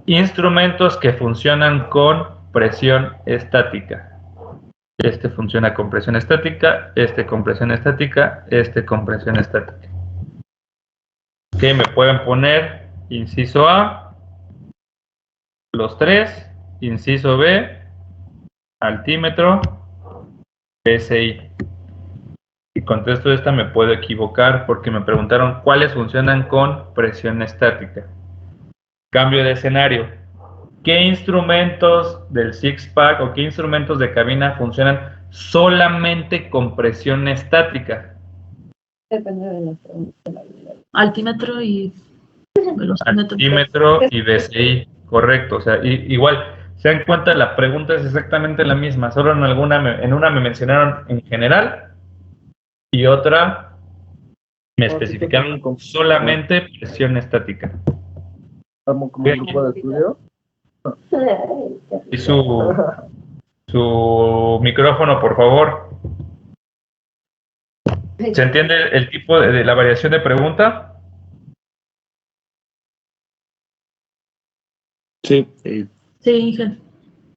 instrumentos que funcionan con presión estática. Este funciona con presión estática, este con presión estática, este con presión estática. Que me pueden poner inciso A, los tres, inciso B, altímetro, PSI. Si contesto esta me puedo equivocar porque me preguntaron cuáles funcionan con presión estática. Cambio de escenario. ¿Qué instrumentos del six-pack o qué instrumentos de cabina funcionan solamente con presión estática? Depende de la pregunta. Altímetro y velocímetro. Altímetro y BCI, correcto. O sea, igual, se dan cuenta, la pregunta es exactamente la misma, solo en una me mencionaron en general y otra me especificaron solamente presión estática. Como un grupo de estudio. Y su micrófono, por favor. ¿Se entiende el tipo de la variación de pregunta? Sí. Sí, Inge.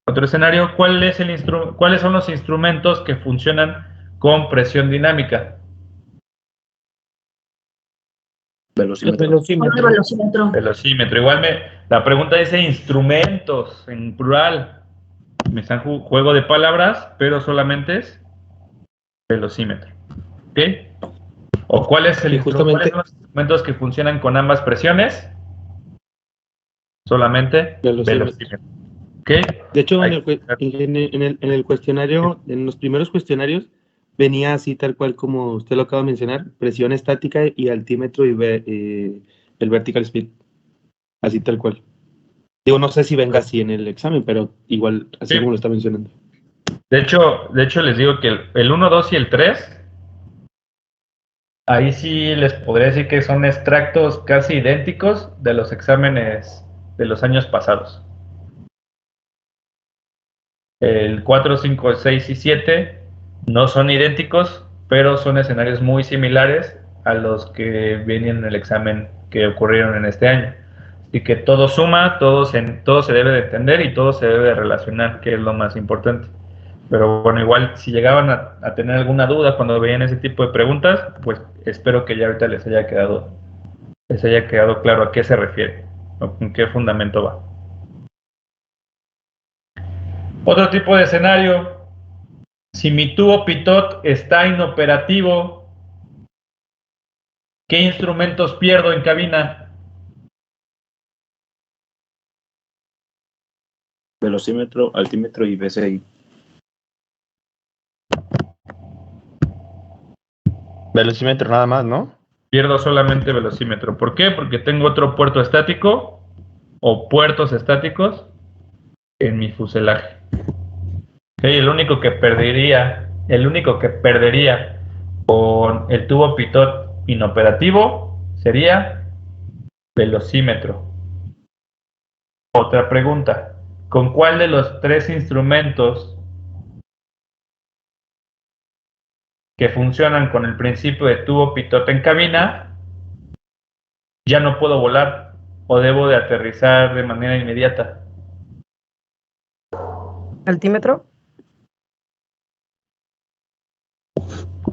Otro escenario, ¿cuáles son los instrumentos que funcionan con presión dinámica? Velocímetro. Velocímetro. Igual la pregunta dice instrumentos en plural. Me están juego de palabras, pero solamente es velocímetro. ¿Ok? ¿O cuáles son los instrumentos que funcionan con ambas presiones? Solamente velocímetro. ¿Ok? De hecho, en el cuestionario, en los primeros cuestionarios, venía así tal cual como usted lo acaba de mencionar, presión estática y altímetro y el vertical speed. Así tal cual. Digo, no sé si venga así en el examen, pero igual, así como lo está mencionando. De hecho les digo que el 1, 2 y el 3, ahí sí les podría decir que son extractos casi idénticos de los exámenes de los años pasados. El 4, 5, 6 y 7 no son idénticos, pero son escenarios muy similares a los que vienen en el examen que ocurrieron en este año. Así que todo suma, todo se debe de entender y todo se debe de relacionar, que es lo más importante. Pero bueno, igual si llegaban a tener alguna duda cuando veían ese tipo de preguntas, pues espero que ya ahorita les haya quedado claro a qué se refiere o con qué fundamento va. Otro tipo de escenario, si mi tubo pitot está inoperativo, ¿qué instrumentos pierdo en cabina? Velocímetro, altímetro y BCI. Velocímetro nada más, ¿no? Pierdo solamente velocímetro. ¿Por qué? Porque tengo otro puerto estático o puertos estáticos en mi fuselaje. Okay, el único que perdería con el tubo pitot inoperativo sería velocímetro. Otra pregunta, ¿con cuál de los 3 instrumentos que funcionan con el principio de tubo pitot en cabina ya no puedo volar o debo de aterrizar de manera inmediata? ¿Altímetro?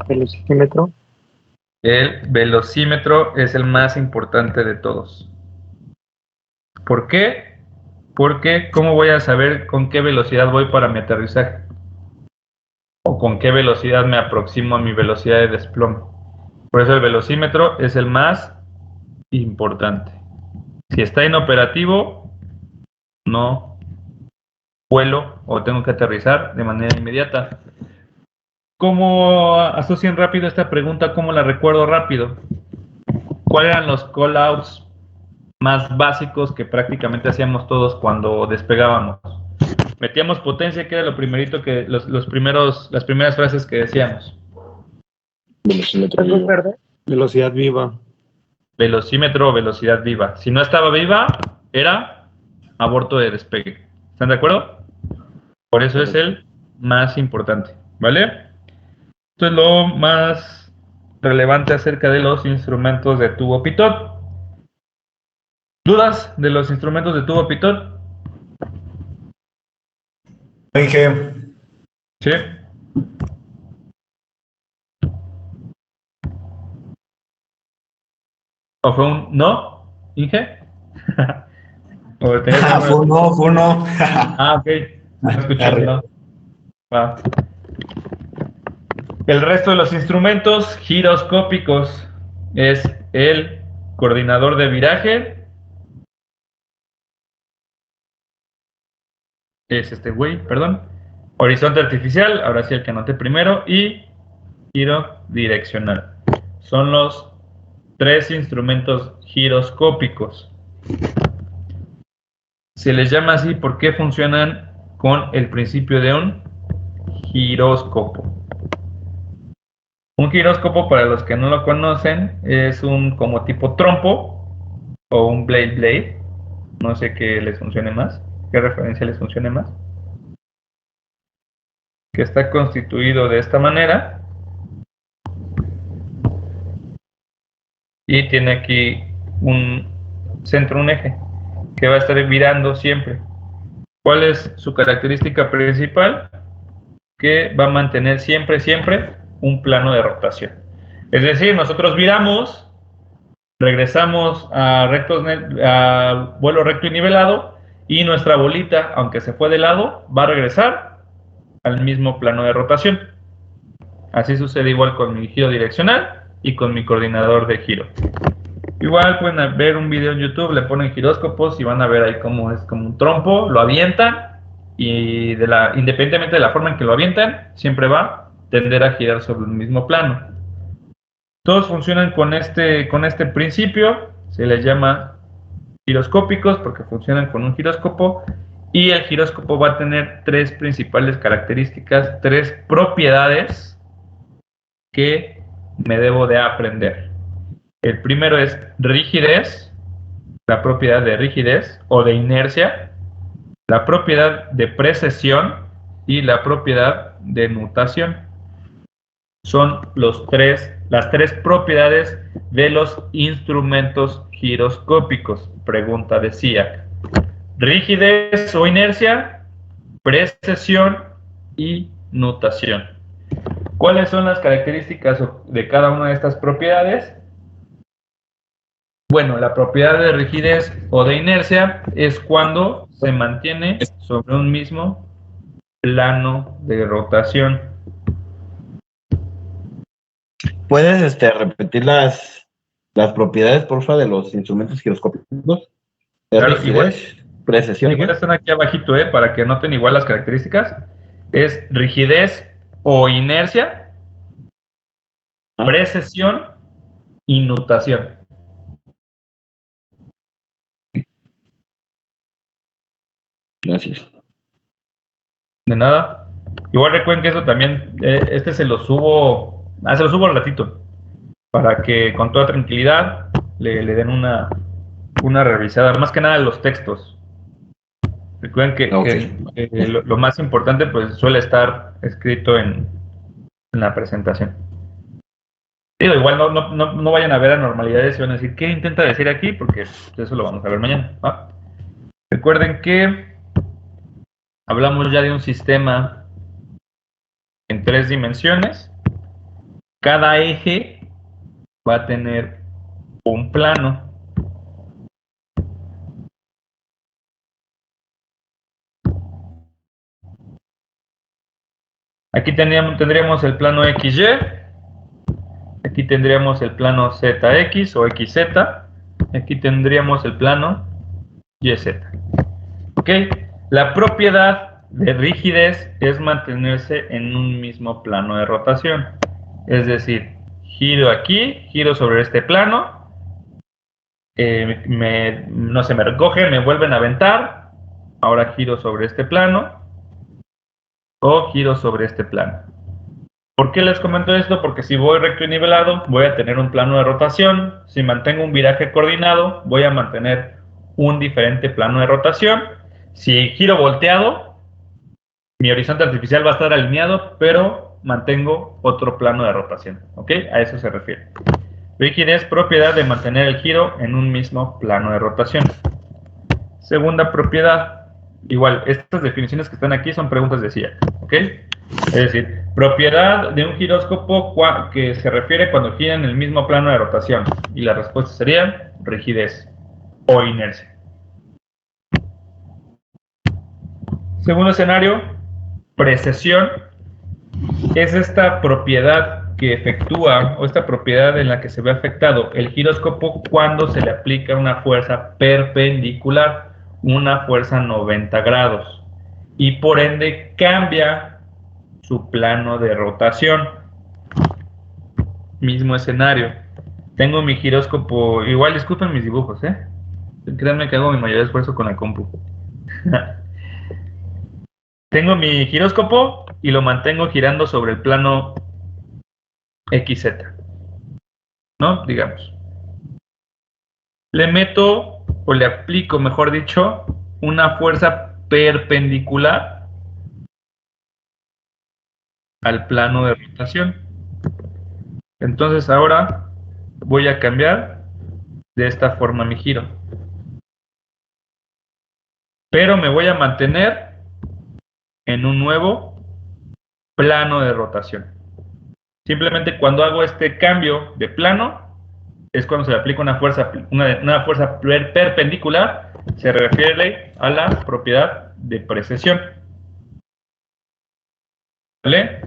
Velocímetro. El velocímetro es el más importante de todos. ¿Por qué? Porque ¿cómo voy a saber con qué velocidad voy para mi aterrizaje? O con qué velocidad me aproximo a mi velocidad de desplome. Por eso el velocímetro es el más importante. Si está inoperativo, no vuelo o tengo que aterrizar de manera inmediata. ¿Cómo asocian rápido esta pregunta? ¿Cómo la recuerdo rápido? ¿Cuáles eran los call-outs más básicos que prácticamente hacíamos todos cuando despegábamos? Metíamos potencia, que era lo primerito que las primeras frases que decíamos. Velocidad viva. Velocímetro o velocidad viva. Si no estaba viva, era aborto de despegue. ¿Están de acuerdo? Por eso es el más importante, ¿vale? Esto es lo más relevante acerca de los instrumentos de tubo pitot. ¿Dudas de los instrumentos de tubo pitot? Sí. ¿O fue un no, Inge? ¿O tenías Fue un no. ok. No escuché el no. Va. El resto de los instrumentos giroscópicos es el coordinador de viraje. Es este güey, perdón. Horizonte artificial, ahora sí el que anoté primero. Y giro direccional. Son los 3 instrumentos giroscópicos. Se les llama así porque funcionan con el principio de un giróscopo. Un giróscopo, para los que no lo conocen, es un como tipo trompo o un blade. No sé qué les funcione más, qué referencia les funcione más. Que está constituido de esta manera. Y tiene aquí un centro, un eje, que va a estar virando siempre. ¿Cuál es su característica principal? Que va a mantener siempre un plano de rotación. Es decir, nosotros viramos, regresamos a vuelo recto y nivelado, y nuestra bolita, aunque se fue de lado, va a regresar al mismo plano de rotación. Así sucede igual con mi giro direccional y con mi coordinador de giro. Igual pueden ver un video en YouTube, le ponen giróscopos y van a ver ahí cómo es como un trompo, lo avientan y independientemente de la forma en que lo avientan, siempre va a tender a girar sobre el mismo plano. Todos funcionan con este principio, se les llama giroscópicos porque funcionan con un giróscopo, y el giróscopo va a tener 3 principales características, 3 propiedades que me debo de aprender. El primero es rigidez, la propiedad de rigidez o de inercia, la propiedad de precesión y la propiedad de nutación. Son las 3 propiedades de los instrumentos giroscópicos. Pregunta de SIAC. Rigidez o inercia, precesión y nutación. ¿Cuáles son las características de cada una de estas propiedades? Bueno, la propiedad de rigidez o de inercia es cuando se mantiene sobre un mismo plano de rotación. ¿Puedes repetir las propiedades, porfa, de los instrumentos giroscópicos? Claro, igual, precesión. igual están aquí abajito, para que noten igual las características. Es rigidez o inercia, precesión y nutación. Gracias. De nada. Igual recuerden que eso también, se lo subo al ratito, para que con toda tranquilidad le den una revisada, más que nada los textos. Recuerden que lo más importante pues suele estar escrito en la presentación. Digo, igual no vayan a ver anormalidades y van a decir, ¿qué intenta decir aquí? Porque eso lo vamos a ver mañana, ¿va? Recuerden que hablamos ya de un sistema en 3 dimensiones. Cada eje va a tener un plano. Aquí tendríamos el plano XY. Aquí tendríamos el plano ZX o XZ. Aquí tendríamos el plano YZ. ¿Ok? La propiedad de rigidez es mantenerse en un mismo plano de rotación. Es decir, giro aquí, giro sobre este plano, no se me recogen, me vuelven a aventar, ahora giro sobre este plano, o giro sobre este plano. ¿Por qué les comento esto? Porque si voy recto y nivelado, voy a tener un plano de rotación. Si mantengo un viraje coordinado, voy a mantener un diferente plano de rotación. Si giro volteado, mi horizonte artificial va a estar alineado, pero mantengo otro plano de rotación. ¿Ok? A eso se refiere. Rigidez, propiedad de mantener el giro en un mismo plano de rotación. Segunda propiedad, igual, estas definiciones que están aquí son preguntas de SIAC. ¿Ok? Es decir, propiedad de un giróscopo que se refiere cuando gira en el mismo plano de rotación. Y la respuesta sería rigidez o inercia. Segundo escenario, precesión. Es esta propiedad que efectúa, o esta propiedad en la que se ve afectado el giróscopo cuando se le aplica una fuerza perpendicular, una fuerza 90 grados. Y por ende cambia su plano de rotación. Mismo escenario. Tengo mi giróscopo, igual disculpen mis dibujos, créanme que hago mi mayor esfuerzo con la compu. Tengo mi giróscopo y lo mantengo girando sobre el plano XZ, ¿no? Digamos. Le meto, o le aplico, mejor dicho, una fuerza perpendicular al plano de rotación. Entonces ahora voy a cambiar de esta forma mi giro. Pero me voy a mantener en un nuevo plano de rotación. Simplemente cuando hago este cambio de plano, es cuando se le aplica una fuerza perpendicular, se refiere a la propiedad de precesión. ¿Vale?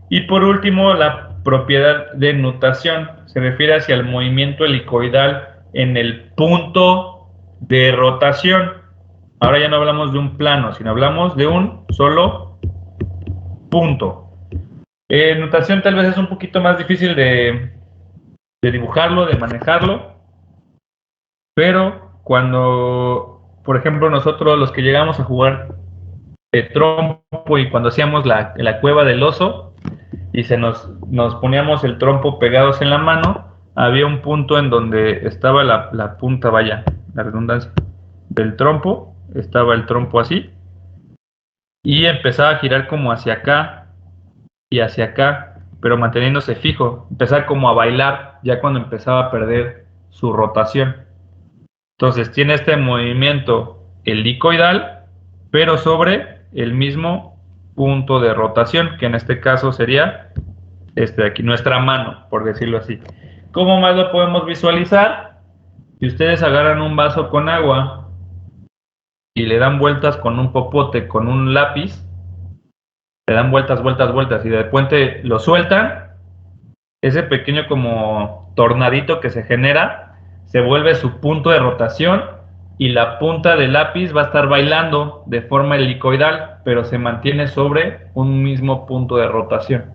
Y por último, la propiedad de nutación se refiere hacia el movimiento helicoidal en el punto de rotación. Ahora ya no hablamos de un plano, sino hablamos de un solo punto. Nutación tal vez es un poquito más difícil de dibujarlo, de manejarlo, pero cuando, por ejemplo, nosotros los que llegamos a jugar trompo y cuando hacíamos la cueva del oso y nos poníamos el trompo pegados en la mano, había un punto en donde estaba la punta, vaya, la redundancia, del trompo, estaba el trompo así y empezaba a girar como hacia acá y hacia acá, pero manteniéndose fijo, empezaba como a bailar ya cuando empezaba a perder su rotación. Entonces tiene este movimiento helicoidal, pero sobre el mismo punto de rotación, que en este caso sería este de aquí, nuestra mano, por decirlo así. ¿Cómo más lo podemos visualizar? Si ustedes agarran un vaso con agua y le dan vueltas con un popote, con un lápiz, le dan vueltas, vueltas, vueltas, y de repente lo sueltan, ese pequeño como tornadito que se genera, se vuelve su punto de rotación, y la punta del lápiz va a estar bailando de forma helicoidal, pero se mantiene sobre un mismo punto de rotación.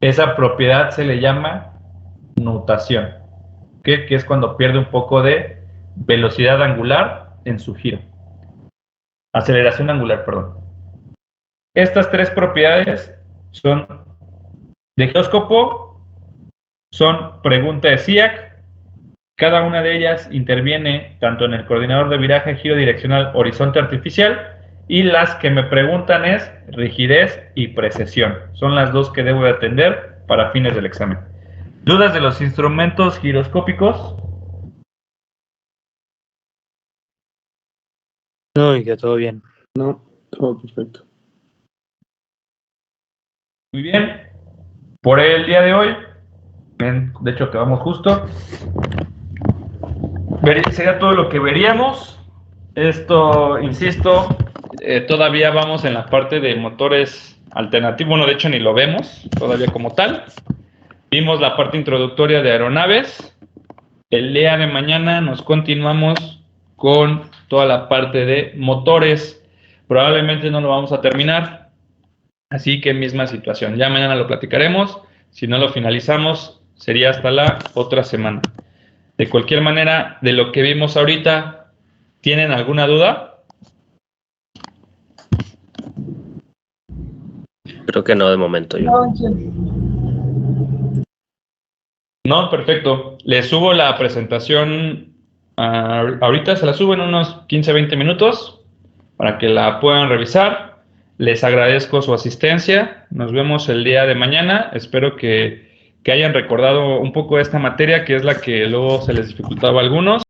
Esa propiedad se le llama nutación, que es cuando pierde un poco de velocidad angular en su giro. aceleración angular, perdón. Estas tres propiedades son de giróscopo, son pregunta de SIAC. Cada una de ellas interviene tanto en el coordinador de viraje, giro direccional, horizonte artificial, y las que me preguntan es rigidez y precesión. Son las dos que debo de atender para fines del examen. ¿Dudas de los instrumentos giroscópicos? No, y que todo bien. No, todo perfecto. Muy bien. Por el día de hoy, de hecho acabamos justo. Sería todo lo que veríamos. Esto, insisto, todavía vamos en la parte de motores alternativos. Bueno, de hecho ni lo vemos todavía como tal. Vimos la parte introductoria de aeronaves. El día de mañana nos continuamos con toda la parte de motores. Probablemente no lo vamos a terminar. Así que misma situación. Ya mañana lo platicaremos. Si no lo finalizamos, sería hasta la otra semana. De cualquier manera, de lo que vimos ahorita, ¿tienen alguna duda? Creo que no de momento yo. No, perfecto. Les subo la presentación. Ahorita se la subo en unos 15-20 minutos para que la puedan revisar. Les agradezco su asistencia. Nos vemos el día de mañana. Espero que hayan recordado un poco esta materia, que es la que luego se les dificultaba a algunos.